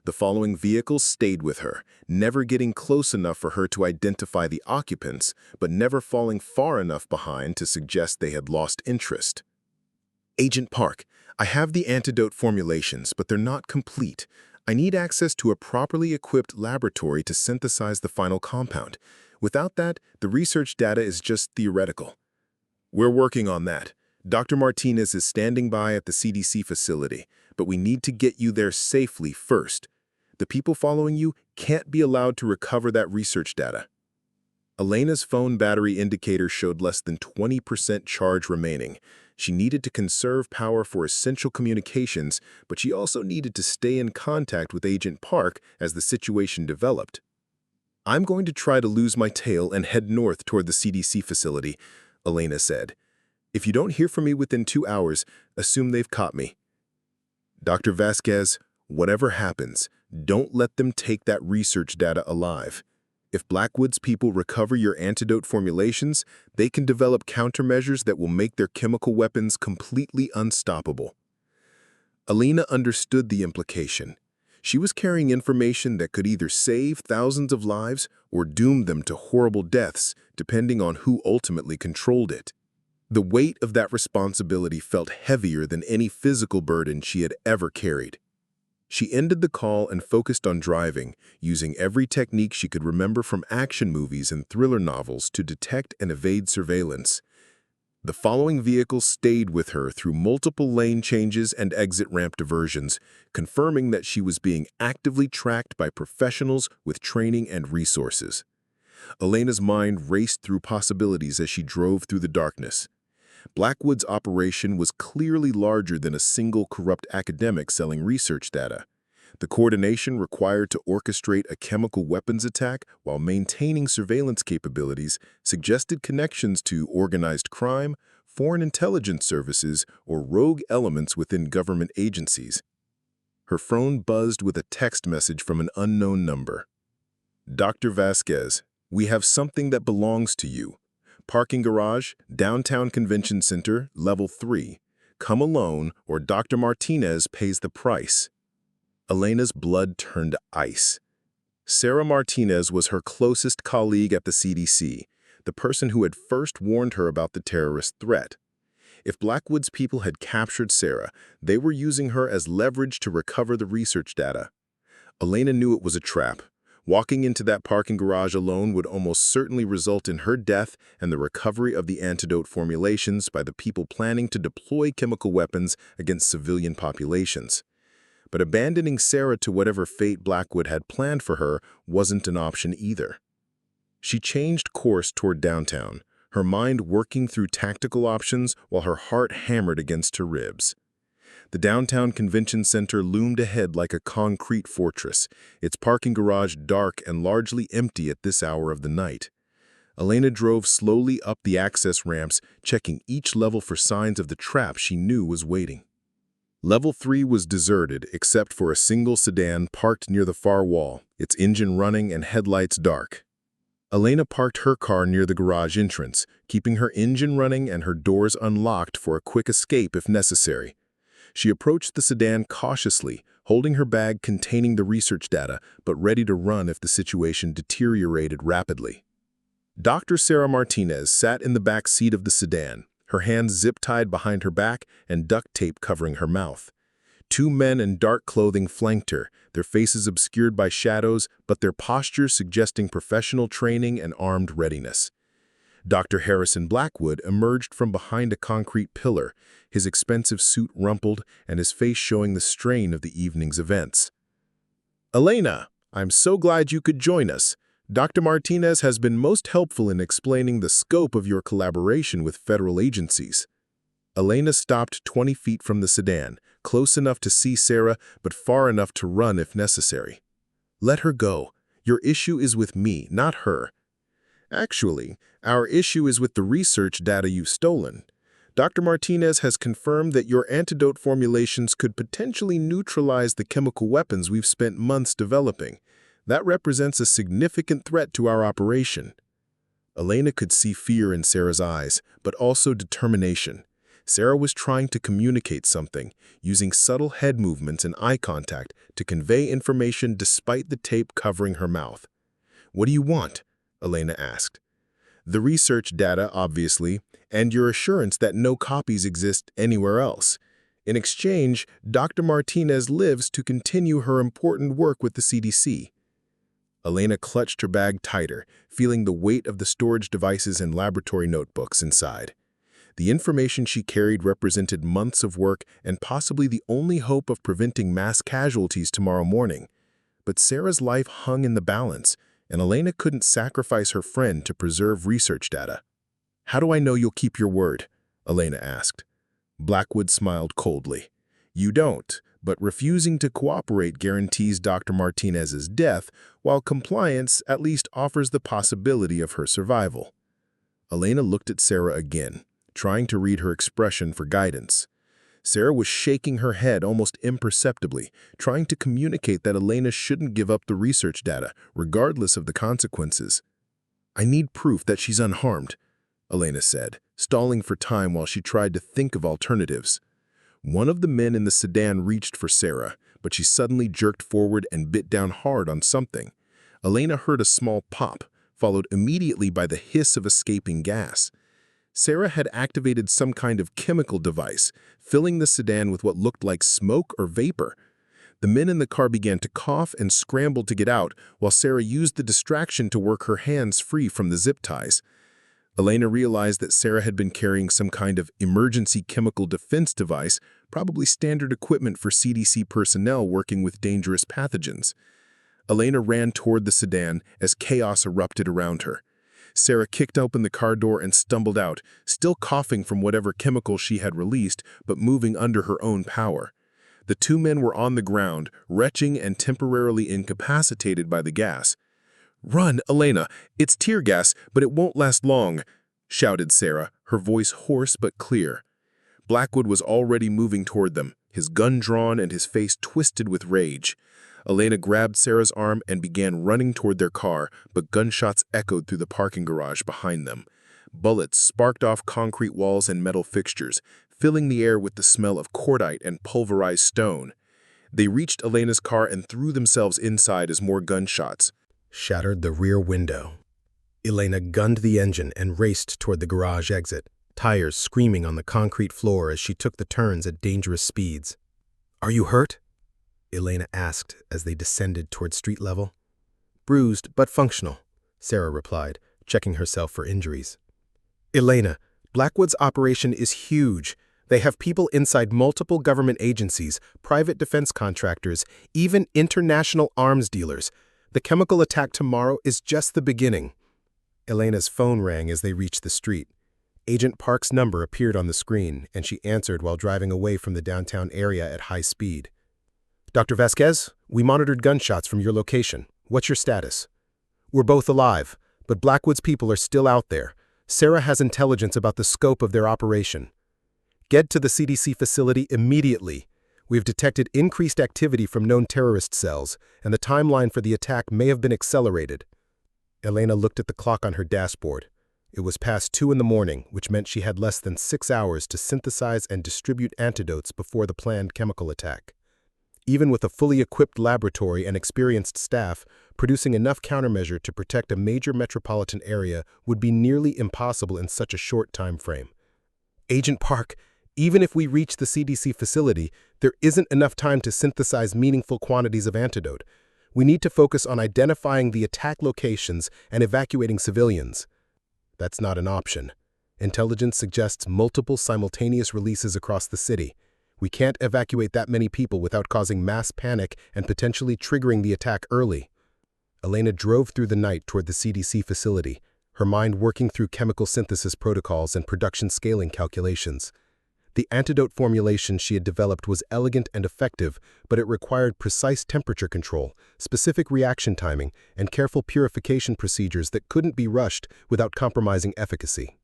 The following vehicles stayed with her, never getting close enough for her to identify the occupants, but never falling far enough behind to suggest they had lost interest. "Agent Park, I have the antidote formulations, but they're not complete. I need access to a properly equipped laboratory to synthesize the final compound. Without that, the research data is just theoretical." "We're working on that. Dr. Martinez is standing by at the CDC facility, but we need to get you there safely first. The people following you can't be allowed to recover that research data." Elena's phone battery indicator showed less than 20% charge remaining. She needed to conserve power for essential communications, but she also needed to stay in contact with Agent Park as the situation developed. "I'm going to try to lose my tail and head north toward the CDC facility," Elena said. "If you don't hear from me within 2 hours, assume they've caught me." "Dr. Vasquez, whatever happens, don't let them take that research data alive. If Blackwood's people recover your antidote formulations, they can develop countermeasures that will make their chemical weapons completely unstoppable." Elena understood the implication. She was carrying information that could either save thousands of lives or doom them to horrible deaths, depending on who ultimately controlled it. The weight of that responsibility felt heavier than any physical burden she had ever carried. She ended the call and focused on driving, using every technique she could remember from action movies and thriller novels to detect and evade surveillance. The following vehicle stayed with her through multiple lane changes and exit ramp diversions, confirming that she was being actively tracked by professionals with training and resources. Elena's mind raced through possibilities as she drove through the darkness. Blackwood's operation was clearly larger than a single corrupt academic selling research data. The coordination required to orchestrate a chemical weapons attack while maintaining surveillance capabilities suggested connections to organized crime, foreign intelligence services, or rogue elements within government agencies. Her phone buzzed with a text message from an unknown number. "Dr. Vasquez, we have something that belongs to you. Parking garage, downtown convention center, level 3. Come alone or Dr. Martinez pays the price." Elena's blood turned ice. Sarah Martinez was her closest colleague at the CDC, the person who had first warned her about the terrorist threat. If Blackwood's people had captured Sarah, they were using her as leverage to recover the research data. Elena knew it was a trap. Walking into that parking garage alone would almost certainly result in her death and the recovery of the antidote formulations by the people planning to deploy chemical weapons against civilian populations. But abandoning Sarah to whatever fate Blackwood had planned for her wasn't an option either. She changed course toward downtown, her mind working through tactical options while her heart hammered against her ribs. The downtown convention center loomed ahead like a concrete fortress, its parking garage dark and largely empty at this hour of the night. Elena drove slowly up the access ramps, checking each level for signs of the trap she knew was waiting. Level 3 was deserted except for a single sedan parked near the far wall, its engine running and headlights dark. Elena parked her car near the garage entrance, keeping her engine running and her doors unlocked for a quick escape if necessary. She approached the sedan cautiously, holding her bag containing the research data, but ready to run if the situation deteriorated rapidly. Dr. Sarah Martinez sat in the back seat of the sedan, her hands zip-tied behind her back and duct tape covering her mouth. Two men in dark clothing flanked her, their faces obscured by shadows, but their postures suggesting professional training and armed readiness. Dr. Harrison Blackwood emerged from behind a concrete pillar, his expensive suit rumpled and his face showing the strain of the evening's events. "Elena, I'm so glad you could join us. Dr. Martinez has been most helpful in explaining the scope of your collaboration with federal agencies." Elena stopped 20 feet from the sedan, close enough to see Sarah, but far enough to run if necessary. "Let her go. Your issue is with me, not her." "Actually, our issue is with the research data you've stolen. Dr. Martinez has confirmed that your antidote formulations could potentially neutralize the chemical weapons we've spent months developing. That represents a significant threat to our operation." Elena could see fear in Sarah's eyes, but also determination. Sarah was trying to communicate something, using subtle head movements and eye contact to convey information despite the tape covering her mouth. "What do you want?" Elena asked. "The research data, obviously, and your assurance that no copies exist anywhere else. In exchange, Dr. Martinez lives to continue her important work with the CDC." Elena clutched her bag tighter, feeling the weight of the storage devices and laboratory notebooks inside. The information she carried represented months of work and possibly the only hope of preventing mass casualties tomorrow morning. But Sarah's life hung in the balance, and Elena couldn't sacrifice her friend to preserve research data. "How do I know you'll keep your word?" Elena asked. Blackwood smiled coldly. "You don't, but refusing to cooperate guarantees Dr. Martinez's death, while compliance at least offers the possibility of her survival." Elena looked at Sarah again, trying to read her expression for guidance. Sarah was shaking her head almost imperceptibly, trying to communicate that Elena shouldn't give up the research data, regardless of the consequences. "I need proof that she's unharmed," Elena said, stalling for time while she tried to think of alternatives. One of the men in the sedan reached for Sarah, but she suddenly jerked forward and bit down hard on something. Elena heard a small pop, followed immediately by the hiss of escaping gas. Sarah had activated some kind of chemical device, filling the sedan with what looked like smoke or vapor. The men in the car began to cough and scrambled to get out, while Sarah used the distraction to work her hands free from the zip ties. Elena realized that Sarah had been carrying some kind of emergency chemical defense device, probably standard equipment for CDC personnel working with dangerous pathogens. Elena ran toward the sedan as chaos erupted around her. Sarah kicked open the car door and stumbled out, still coughing from whatever chemical she had released, but moving under her own power. The two men were on the ground, retching and temporarily incapacitated by the gas. "Run, Elena! It's tear gas, but it won't last long," shouted Sarah, her voice hoarse but clear. Blackwood was already moving toward them, his gun drawn and his face twisted with rage. Elena grabbed Sarah's arm and began running toward their car, but gunshots echoed through the parking garage behind them. Bullets sparked off concrete walls and metal fixtures, filling the air with the smell of cordite and pulverized stone. They reached Elena's car and threw themselves inside as more gunshots shattered the rear window. Elena gunned the engine and raced toward the garage exit, tires screaming on the concrete floor as she took the turns at dangerous speeds. "Are you hurt?" Elena asked as they descended toward street level. "Bruised, but functional," Sarah replied, checking herself for injuries. "Elena, Blackwood's operation is huge. They have people inside multiple government agencies, private defense contractors, even international arms dealers. The chemical attack tomorrow is just the beginning." Elena's phone rang as they reached the street. Agent Park's number appeared on the screen, and she answered while driving away from the downtown area at high speed. "Dr. Vasquez, we monitored gunshots from your location. What's your status?" "We're both alive, but Blackwood's people are still out there. Sarah has intelligence about the scope of their operation. Get to the CDC facility immediately. We've detected increased activity from known terrorist cells, and the timeline for the attack may have been accelerated." Elena looked at the clock on her dashboard. It was past 2 in the morning, which meant she had less than 6 hours to synthesize and distribute antidotes before the planned chemical attack. Even with a fully equipped laboratory and experienced staff, producing enough countermeasure to protect a major metropolitan area would be nearly impossible in such a short time frame. Agent Park, even if we reach the CDC facility, there isn't enough time to synthesize meaningful quantities of antidote. We need to focus on identifying the attack locations and evacuating civilians. That's not an option. Intelligence suggests multiple simultaneous releases across the city. We can't evacuate that many people without causing mass panic and potentially triggering the attack early. Elena drove through the night toward the CDC facility, her mind working through chemical synthesis protocols and production scaling calculations. The antidote formulation she had developed was elegant and effective, but it required precise temperature control, specific reaction timing, and careful purification procedures that couldn't be rushed without compromising efficacy.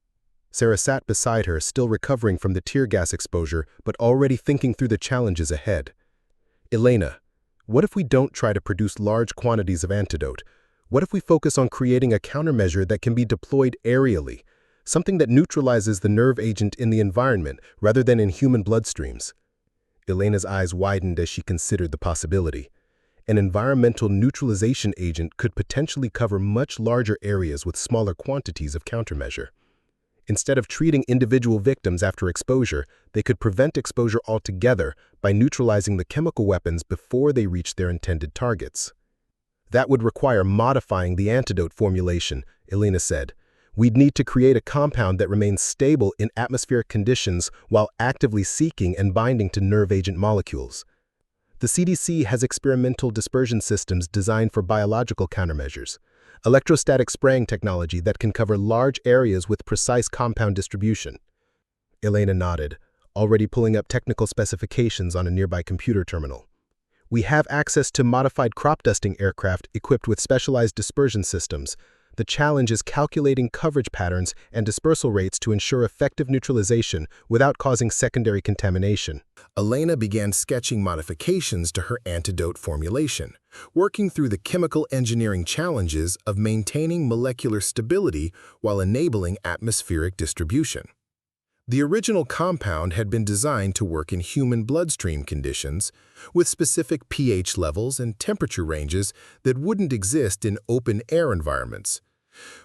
Sarah sat beside her, still recovering from the tear gas exposure, but already thinking through the challenges ahead. Elena, what if we don't try to produce large quantities of antidote? What if we focus on creating a countermeasure that can be deployed aerially, something that neutralizes the nerve agent in the environment rather than in human bloodstreams? Elena's eyes widened as she considered the possibility. An environmental neutralization agent could potentially cover much larger areas with smaller quantities of countermeasure. Instead of treating individual victims after exposure, they could prevent exposure altogether by neutralizing the chemical weapons before they reach their intended targets. That would require modifying the antidote formulation, Elena said. We'd need to create a compound that remains stable in atmospheric conditions while actively seeking and binding to nerve agent molecules. The CDC has experimental dispersion systems designed for biological countermeasures, electrostatic spraying technology that can cover large areas with precise compound distribution. Elena nodded, already pulling up technical specifications on a nearby computer terminal. We have access to modified crop dusting aircraft equipped with specialized dispersion systems. The challenge is calculating coverage patterns and dispersal rates to ensure effective neutralization without causing secondary contamination. Elena began sketching modifications to her antidote formulation, working through the chemical engineering challenges of maintaining molecular stability while enabling atmospheric distribution. The original compound had been designed to work in human bloodstream conditions, with specific pH levels and temperature ranges that wouldn't exist in open-air environments.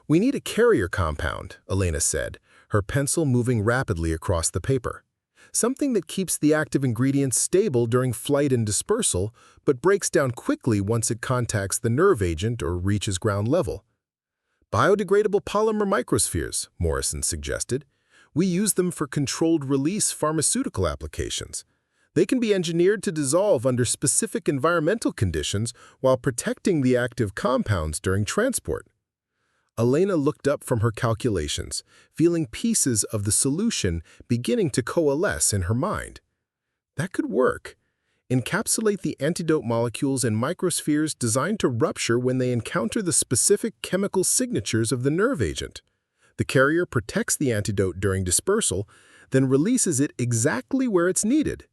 "We need a carrier compound," Elena said, her pencil moving rapidly across the paper. "Something that keeps the active ingredients stable during flight and dispersal, but breaks down quickly once it contacts the nerve agent or reaches ground level." "Biodegradable polymer microspheres," Morrison suggested. "We use them for controlled-release pharmaceutical applications. They can be engineered to dissolve under specific environmental conditions while protecting the active compounds during transport." Elena looked up from her calculations, feeling pieces of the solution beginning to coalesce in her mind. That could work. Encapsulate the antidote molecules in microspheres designed to rupture when they encounter the specific chemical signatures of the nerve agent. The carrier protects the antidote during dispersal, then releases it exactly where it's needed.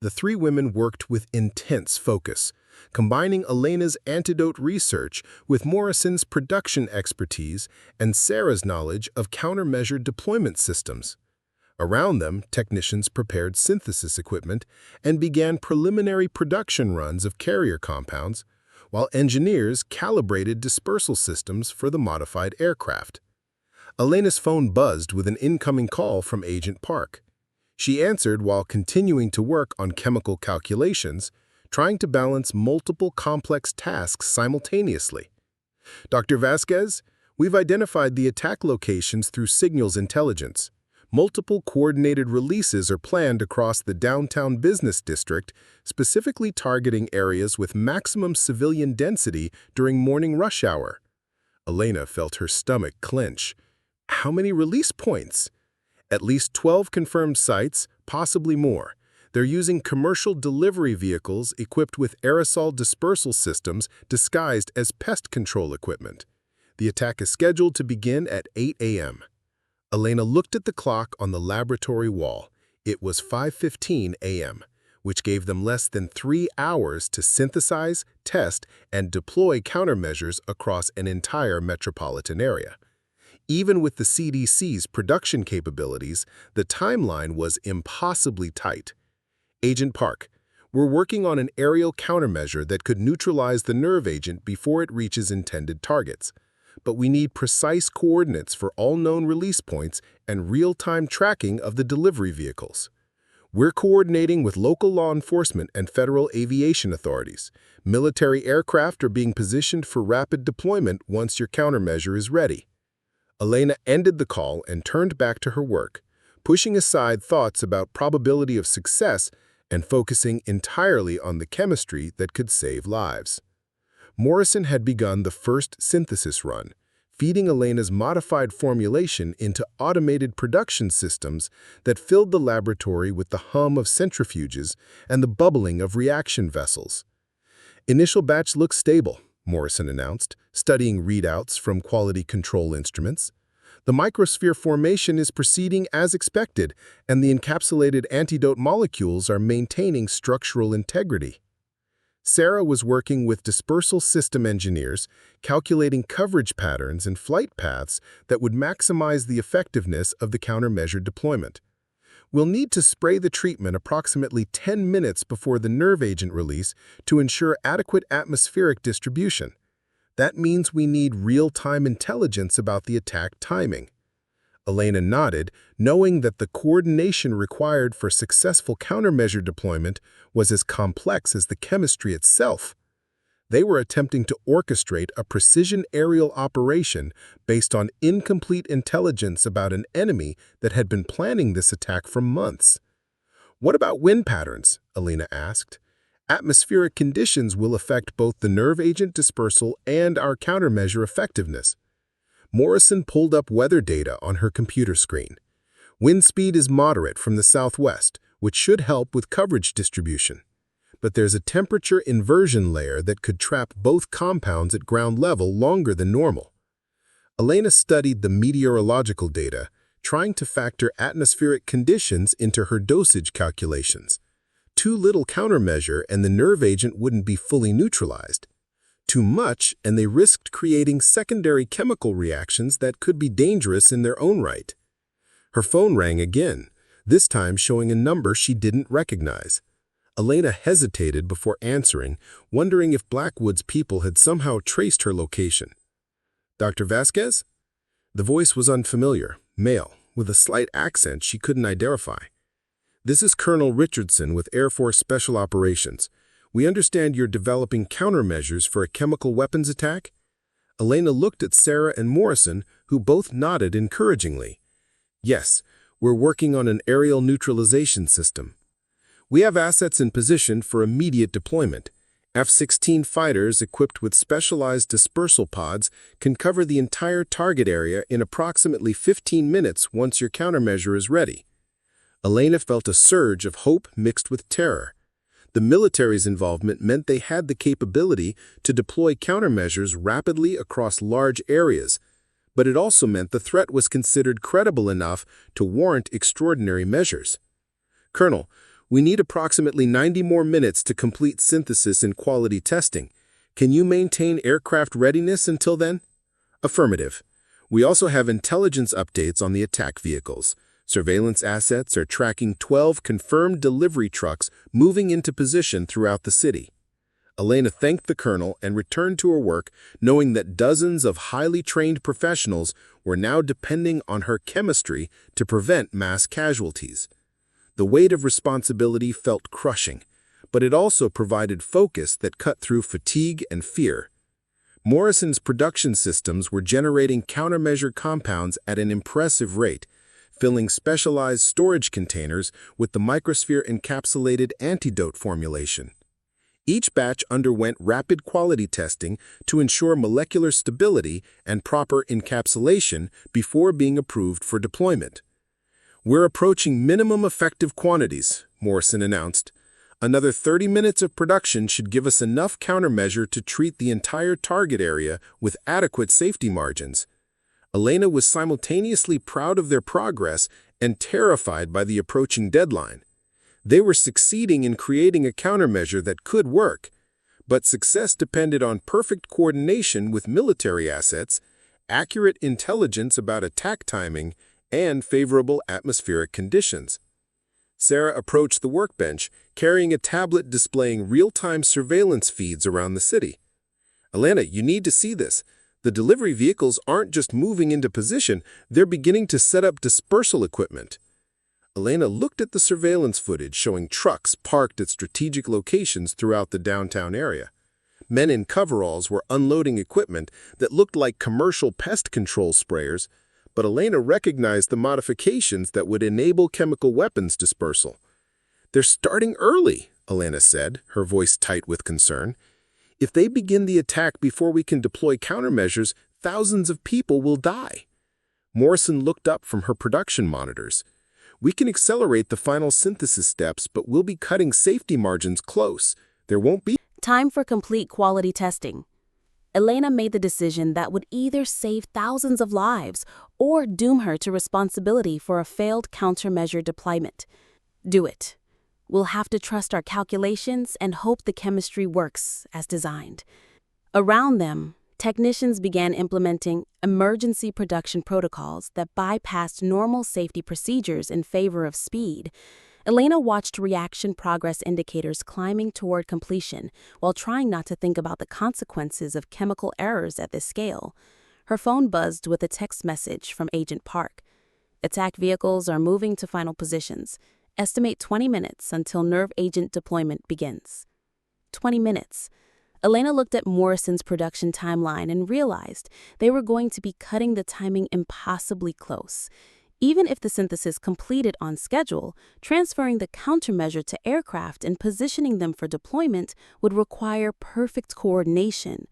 The three women worked with intense focus, combining Elena's antidote research with Morrison's production expertise and Sarah's knowledge of countermeasure deployment systems. Around them, technicians prepared synthesis equipment and began preliminary production runs of carrier compounds, while engineers calibrated dispersal systems for the modified aircraft. Elena's phone buzzed with an incoming call from Agent Park. She answered while continuing to work on chemical calculations, trying to balance multiple complex tasks simultaneously. "Dr. Vasquez, we've identified the attack locations through signals intelligence. Multiple coordinated releases are planned across the downtown business district, specifically targeting areas with maximum civilian density during morning rush hour." Elena felt her stomach clench. How many release points? At least 12 confirmed sites, possibly more. They're using commercial delivery vehicles equipped with aerosol dispersal systems disguised as pest control equipment. The attack is scheduled to begin at 8 a.m. Elena looked at the clock on the laboratory wall. It was 5:15 a.m., which gave them less than 3 hours to synthesize, test, and deploy countermeasures across an entire metropolitan area. Even with the CDC's production capabilities, the timeline was impossibly tight. "Agent Park, We're working on an aerial countermeasure that could neutralize the nerve agent before it reaches intended targets. But we need precise coordinates for all known release points and real-time tracking of the delivery vehicles. We're coordinating with local law enforcement and federal aviation authorities. Military aircraft are being positioned for rapid deployment once your countermeasure is ready. Elena ended the call and turned back to her work, pushing aside thoughts about probability of success and focusing entirely on the chemistry that could save lives. Morrison had begun the first synthesis run, feeding Elena's modified formulation into automated production systems that filled the laboratory with the hum of centrifuges and the bubbling of reaction vessels. "Initial batch looks stable," Morrison announced, studying readouts from quality control instruments. "The microsphere formation is proceeding as expected, and the encapsulated antidote molecules are maintaining structural integrity." Sarah was working with dispersal system engineers, calculating coverage patterns and flight paths that would maximize the effectiveness of the countermeasure deployment. "We'll need to spray the treatment approximately 10 minutes before the nerve agent release to ensure adequate atmospheric distribution. That means we need real-time intelligence about the attack timing." Elena nodded, knowing that the coordination required for successful countermeasure deployment was as complex as the chemistry itself. They were attempting to orchestrate a precision aerial operation based on incomplete intelligence about an enemy that had been planning this attack for months. "What about wind patterns?" Elena asked. "Atmospheric conditions will affect both the nerve agent dispersal and our countermeasure effectiveness." Morrison pulled up weather data on her computer screen. "Wind speed is moderate from the southwest, which should help with coverage distribution. But there's a temperature inversion layer that could trap both compounds at ground level longer than normal." Elena studied the meteorological data, trying to factor atmospheric conditions into her dosage calculations. Too little countermeasure and the nerve agent wouldn't be fully neutralized. Too much, and they risked creating secondary chemical reactions that could be dangerous in their own right. Her phone rang again, this time showing a number she didn't recognize. Elena hesitated before answering, wondering if Blackwood's people had somehow traced her location. "Dr. Vasquez?" The voice was unfamiliar, male, with a slight accent she couldn't identify. "This is Colonel Richardson with Air Force Special Operations. We understand you're developing countermeasures for a chemical weapons attack?" Elena looked at Sarah and Morrison, who both nodded encouragingly. "Yes, we're working on an aerial neutralization system. We have assets in position for immediate deployment. F-16 fighters equipped with specialized dispersal pods can cover the entire target area in approximately 15 minutes once your countermeasure is ready." Elena felt a surge of hope mixed with terror. The military's involvement meant they had the capability to deploy countermeasures rapidly across large areas, but it also meant the threat was considered credible enough to warrant extraordinary measures. "Colonel, we need approximately 90 more minutes to complete synthesis and quality testing. Can you maintain aircraft readiness until then?" "Affirmative. We also have intelligence updates on the attack vehicles. Surveillance assets are tracking 12 confirmed delivery trucks moving into position throughout the city." Elena thanked the colonel and returned to her work, knowing that dozens of highly trained professionals were now depending on her chemistry to prevent mass casualties. The weight of responsibility felt crushing, but it also provided focus that cut through fatigue and fear. Morrison's production systems were generating countermeasure compounds at an impressive rate, filling specialized storage containers with the microsphere encapsulated antidote formulation. Each batch underwent rapid quality testing to ensure molecular stability and proper encapsulation before being approved for deployment. "We're approaching minimum effective quantities," Morrison announced. "Another 30 minutes of production should give us enough countermeasure to treat the entire target area with adequate safety margins." Elena was simultaneously proud of their progress and terrified by the approaching deadline. They were succeeding in creating a countermeasure that could work, but success depended on perfect coordination with military assets, accurate intelligence about attack timing, and favorable atmospheric conditions. Sarah approached the workbench, carrying a tablet displaying real-time surveillance feeds around the city. Elena, you need to see this. The delivery vehicles aren't just moving into position, they're beginning to set up dispersal equipment. Elena looked at the surveillance footage showing trucks parked at strategic locations throughout the downtown area. Men in coveralls were unloading equipment that looked like commercial pest control sprayers, but Elena recognized the modifications that would enable chemical weapons dispersal. "They're starting early," Elena said, her voice tight with concern. "If they begin the attack before we can deploy countermeasures, thousands of people will die." Morrison looked up from her production monitors. "We can accelerate the final synthesis steps, but we'll be cutting safety margins close. There won't be Time for complete quality testing. Elena made the decision that would either save thousands of lives or doom her to responsibility for a failed countermeasure deployment. Do it. We'll have to trust our calculations and hope the chemistry works as designed. Around them, technicians began implementing emergency production protocols that bypassed normal safety procedures in favor of speed. Elena watched reaction progress indicators climbing toward completion while trying not to think about the consequences of chemical errors at this scale. Her phone buzzed with a text message from Agent Park. "Attack vehicles are moving to final positions. Estimate 20 minutes until nerve agent deployment begins." 20 minutes. Elena looked at Morrison's production timeline and realized they were going to be cutting the timing impossibly close. Even if the synthesis completed on schedule, transferring the countermeasure to aircraft and positioning them for deployment would require perfect coordination.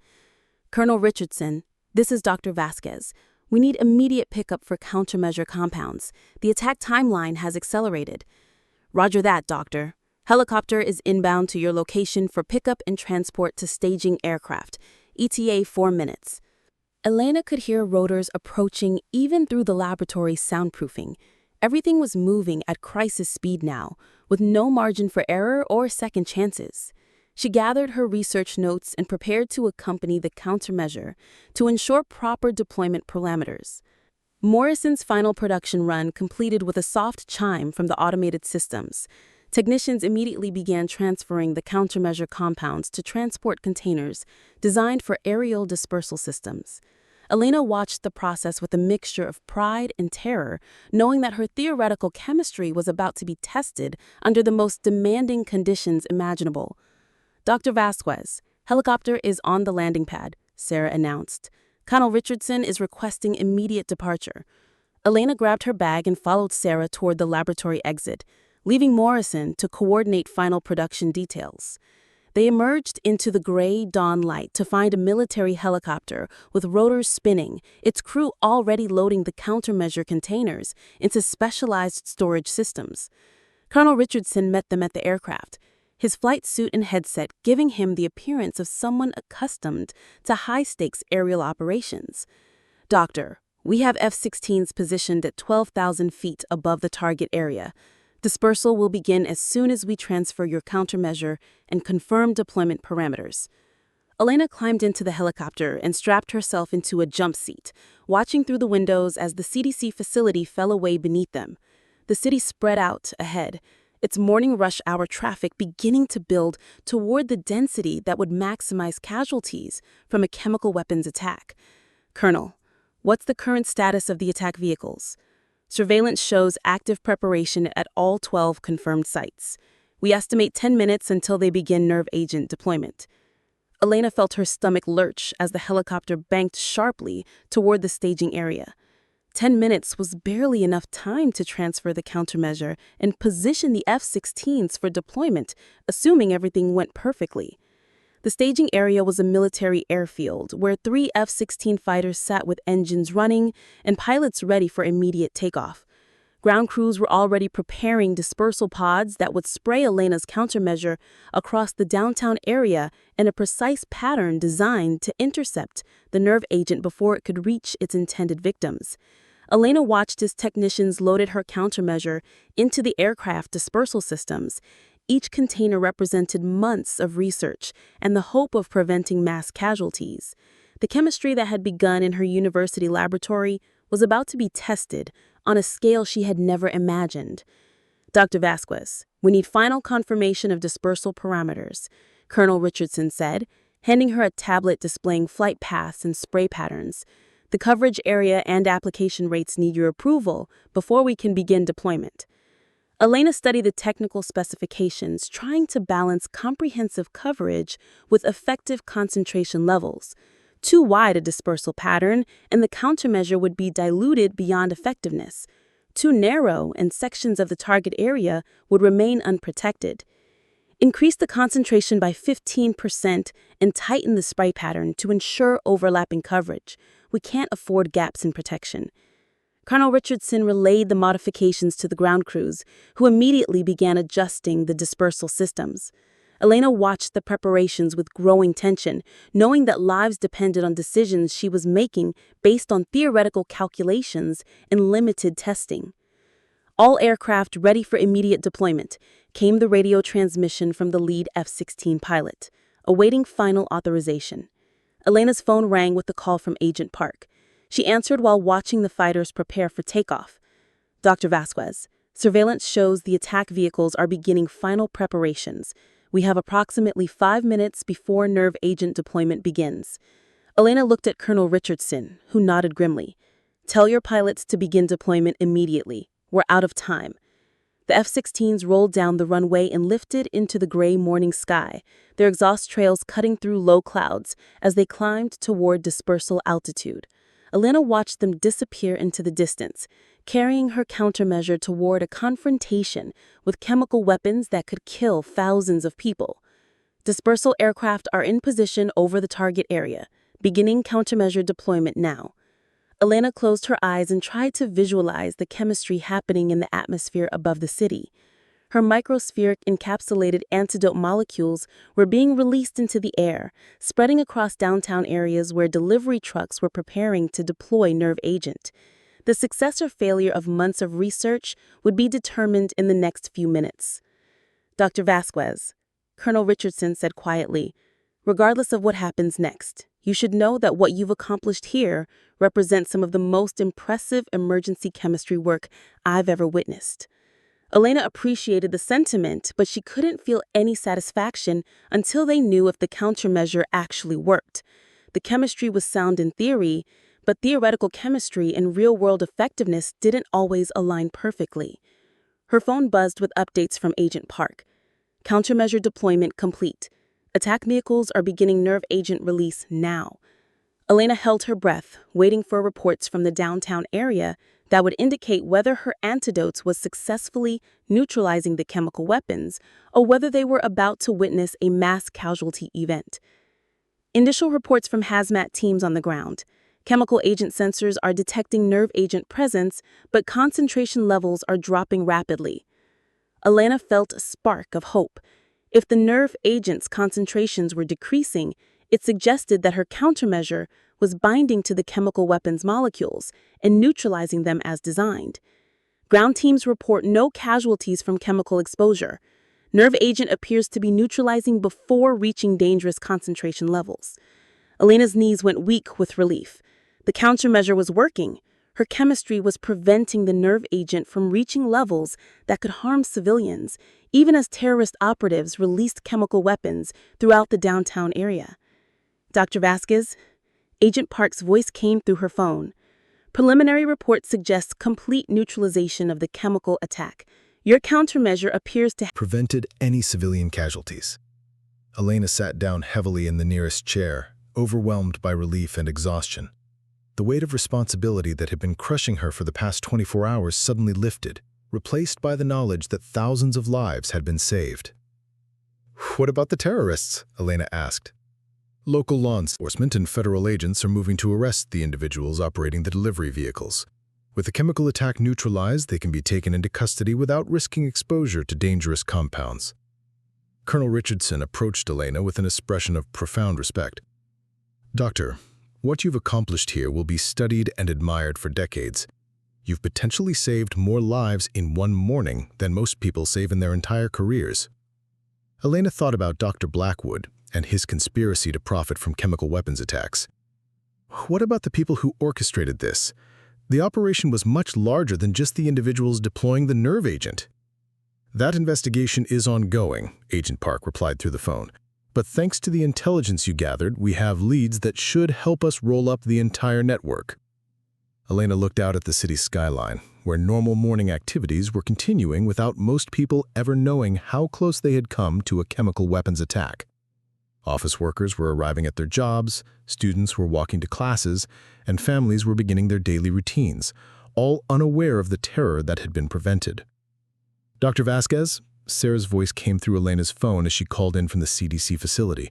"Colonel Richardson, this is Dr. Vasquez. We need immediate pickup for countermeasure compounds. The attack timeline has accelerated." "Roger that, Doctor. Helicopter is inbound to your location for pickup and transport to staging aircraft. ETA 4 minutes. Elena could hear rotors approaching even through the laboratory's soundproofing. Everything was moving at crisis speed now, with no margin for error or second chances. She gathered her research notes and prepared to accompany the countermeasure to ensure proper deployment parameters. Morrison's final production run completed with a soft chime from the automated systems. Technicians immediately began transferring the countermeasure compounds to transport containers designed for aerial dispersal systems. Elena watched the process with a mixture of pride and terror, knowing that her theoretical chemistry was about to be tested under the most demanding conditions imaginable. "Dr. Vasquez, helicopter is on the landing pad," Sarah announced. "Colonel Richardson is requesting immediate departure." Elena grabbed her bag and followed Sarah toward the laboratory exit, leaving Morrison to coordinate final production details. They emerged into the gray dawn light to find a military helicopter with rotors spinning, its crew already loading the countermeasure containers into specialized storage systems. Colonel Richardson met them at the aircraft, his flight suit and headset giving him the appearance of someone accustomed to high-stakes aerial operations. "Doctor, we have F-16s positioned at 12,000 feet above the target area. Dispersal will begin as soon as we transfer your countermeasure and confirm deployment parameters." Elena climbed into the helicopter and strapped herself into a jump seat, watching through the windows as the CDC facility fell away beneath them. The city spread out ahead, its morning rush hour traffic beginning to build toward the density that would maximize casualties from a chemical weapons attack. "Colonel, what's the current status of the attack vehicles?" "Surveillance shows active preparation at all 12 confirmed sites. We estimate 10 minutes until they begin nerve agent deployment." Elena felt her stomach lurch as the helicopter banked sharply toward the staging area. 10 minutes was barely enough time to transfer the countermeasure and position the F-16s for deployment, assuming everything went perfectly. The staging area was a military airfield where 3 F-16 fighters sat with engines running and pilots ready for immediate takeoff. Ground crews were already preparing dispersal pods that would spray Elena's countermeasure across the downtown area in a precise pattern designed to intercept the nerve agent before it could reach its intended victims. Elena watched as technicians loaded her countermeasure into the aircraft dispersal systems. Each container represented months of research and the hope of preventing mass casualties. The chemistry that had begun in her university laboratory was about to be tested on a scale she had never imagined. Dr. Vasquez, we need final confirmation of dispersal parameters, Colonel Richardson said, handing her a tablet displaying flight paths and spray patterns. The coverage area and application rates need your approval before we can begin deployment. Elena studied the technical specifications, trying to balance comprehensive coverage with effective concentration levels. Too wide a dispersal pattern, and the countermeasure would be diluted beyond effectiveness. Too narrow, and sections of the target area would remain unprotected. Increase the concentration by 15% and tighten the spray pattern to ensure overlapping coverage. We can't afford gaps in protection. Colonel Richardson relayed the modifications to the ground crews, who immediately began adjusting the dispersal systems. Elena watched the preparations with growing tension, knowing that lives depended on decisions she was making based on theoretical calculations and limited testing. All aircraft ready for immediate deployment, came the radio transmission from the lead F-16 pilot, awaiting final authorization. Elena's phone rang with a call from Agent Park. She answered while watching the fighters prepare for takeoff. Dr. Vasquez, surveillance shows the attack vehicles are beginning final preparations. We have approximately 5 minutes before nerve agent deployment begins. Elena looked at Colonel Richardson, who nodded grimly. Tell your pilots to begin deployment immediately. We're out of time. The F-16s rolled down the runway and lifted into the gray morning sky, their exhaust trails cutting through low clouds as they climbed toward dispersal altitude. Elena watched them disappear into the distance, carrying her countermeasure toward a confrontation with chemical weapons that could kill thousands of people. Dispersal aircraft are in position over the target area, beginning countermeasure deployment now. Elena closed her eyes and tried to visualize the chemistry happening in the atmosphere above the city. Her microspheric encapsulated antidote molecules were being released into the air, spreading across downtown areas where delivery trucks were preparing to deploy nerve agent. The success or failure of months of research would be determined in the next few minutes. Dr. Vasquez, Colonel Richardson said quietly, regardless of what happens next, you should know that what you've accomplished here represents some of the most impressive emergency chemistry work I've ever witnessed. Elena appreciated the sentiment, but she couldn't feel any satisfaction until they knew if the countermeasure actually worked. The chemistry was sound in theory, but theoretical chemistry and real-world effectiveness didn't always align perfectly. Her phone buzzed with updates from Agent Park. Countermeasure deployment complete. Attack vehicles are beginning nerve agent release now. Elena held her breath, waiting for reports from the downtown area that would indicate whether her antidotes was successfully neutralizing the chemical weapons or whether they were about to witness a mass casualty event. Initial reports from hazmat teams on the ground. Chemical agent sensors are detecting nerve agent presence, but concentration levels are dropping rapidly. Elena felt a spark of hope. If the nerve agent's concentrations were decreasing, it suggested that her countermeasure was binding to the chemical weapons molecules and neutralizing them as designed. Ground teams report no casualties from chemical exposure. Nerve agent appears to be neutralizing before reaching dangerous concentration levels. Elena's knees went weak with relief. The countermeasure was working. Her chemistry was preventing the nerve agent from reaching levels that could harm civilians, even as terrorist operatives released chemical weapons throughout the downtown area. Dr. Vasquez, Agent Park's voice came through her phone. Preliminary report suggests complete neutralization of the chemical attack. Your countermeasure appears to have prevented any civilian casualties. Elena sat down heavily in the nearest chair, overwhelmed by relief and exhaustion. The weight of responsibility that had been crushing her for the past 24 hours suddenly lifted, replaced by the knowledge that thousands of lives had been saved. "What about the terrorists?" Elena asked. "Local law enforcement and federal agents are moving to arrest the individuals operating the delivery vehicles. With the chemical attack neutralized, they can be taken into custody without risking exposure to dangerous compounds." Colonel Richardson approached Elena with an expression of profound respect. "Doctor, what you've accomplished here will be studied and admired for decades. You've potentially saved more lives in one morning than most people save in their entire careers." Elena thought about Dr. Blackwood and his conspiracy to profit from chemical weapons attacks. What about the people who orchestrated this? The operation was much larger than just the individuals deploying the nerve agent. That investigation is ongoing, Agent Park replied through the phone. But thanks to the intelligence you gathered, we have leads that should help us roll up the entire network. Elena looked out at the city's skyline, where normal morning activities were continuing without most people ever knowing how close they had come to a chemical weapons attack. Office workers were arriving at their jobs, students were walking to classes, and families were beginning their daily routines, all unaware of the terror that had been prevented. Dr. Vasquez, Sarah's voice came through Elena's phone as she called in from the CDC facility.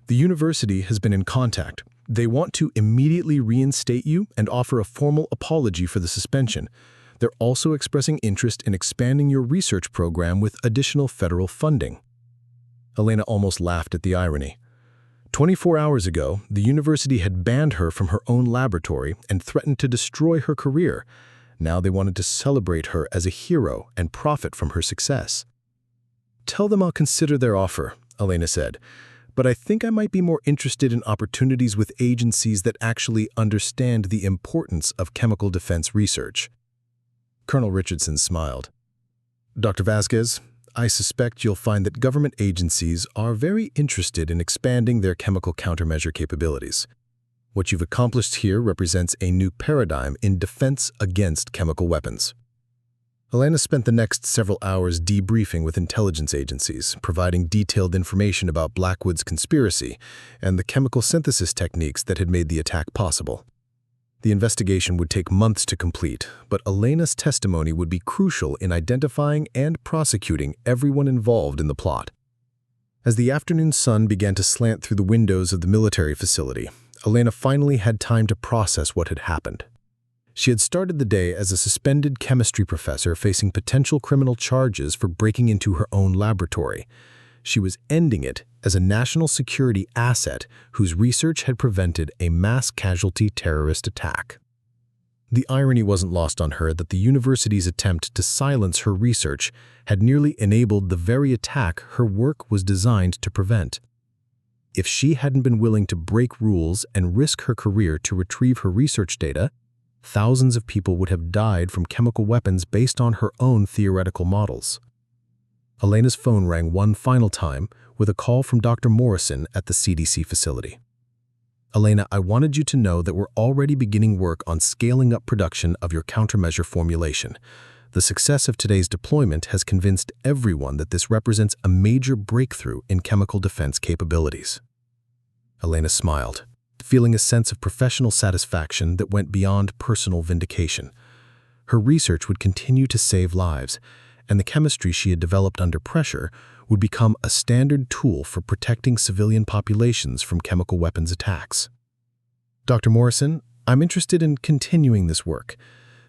The university has been in contact. They want to immediately reinstate you and offer a formal apology for the suspension. They're also expressing interest in expanding your research program with additional federal funding. Elena almost laughed at the irony. 24 hours ago, the university had banned her from her own laboratory and threatened to destroy her career. Now they wanted to celebrate her as a hero and profit from her success. "Tell them I'll consider their offer," Elena said. "But I think I might be more interested in opportunities with agencies that actually understand the importance of chemical defense research." Colonel Richardson smiled. "Dr. Vasquez, I suspect you'll find that government agencies are very interested in expanding their chemical countermeasure capabilities. What you've accomplished here represents a new paradigm in defense against chemical weapons." Elena spent the next several hours debriefing with intelligence agencies, providing detailed information about Blackwood's conspiracy and the chemical synthesis techniques that had made the attack possible. The investigation would take months to complete, but Elena's testimony would be crucial in identifying and prosecuting everyone involved in the plot. As the afternoon sun began to slant through the windows of the military facility, Elena finally had time to process what had happened. She had started the day as a suspended chemistry professor facing potential criminal charges for breaking into her own laboratory. She was ending it as a national security asset whose research had prevented a mass casualty terrorist attack. The irony wasn't lost on her that the university's attempt to silence her research had nearly enabled the very attack her work was designed to prevent. If she hadn't been willing to break rules and risk her career to retrieve her research data, thousands of people would have died from chemical weapons based on her own theoretical models. Elena's phone rang one final time with a call from Dr. Morrison at the CDC facility. "Elena, I wanted you to know that we're already beginning work on scaling up production of your countermeasure formulation. The success of today's deployment has convinced everyone that this represents a major breakthrough in chemical defense capabilities." Elena smiled, feeling a sense of professional satisfaction that went beyond personal vindication. Her research would continue to save lives, and the chemistry she had developed under pressure would become a standard tool for protecting civilian populations from chemical weapons attacks. "Dr. Morrison, I'm interested in continuing this work.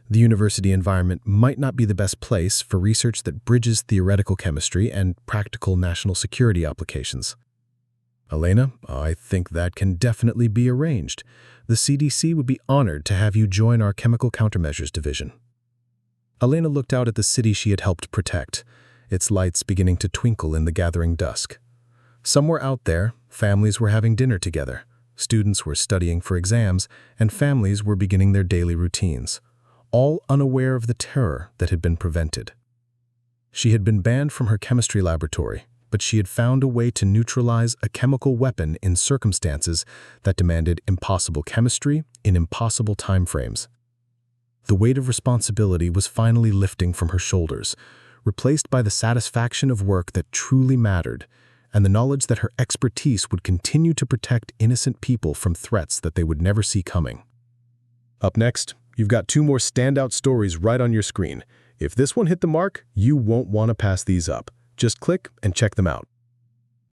The university environment might not be the best place for research that bridges theoretical chemistry and practical national security applications." "Elena, I think that can definitely be arranged. The CDC would be honored to have you join our Chemical Countermeasures Division." Elena looked out at the city she had helped protect, its lights beginning to twinkle in the gathering dusk. Somewhere out there, families were having dinner together, students were studying for exams, and families were beginning their daily routines, all unaware of the terror that had been prevented. She had been banned from her chemistry laboratory, but she had found a way to neutralize a chemical weapon in circumstances that demanded impossible chemistry in impossible timeframes. The weight of responsibility was finally lifting from her shoulders, replaced by the satisfaction of work that truly mattered, and the knowledge that her expertise would continue to protect innocent people from threats that they would never see coming. Up next, you've got two more standout stories right on your screen. If this one hit the mark, you won't want to pass these up. Just click and check them out.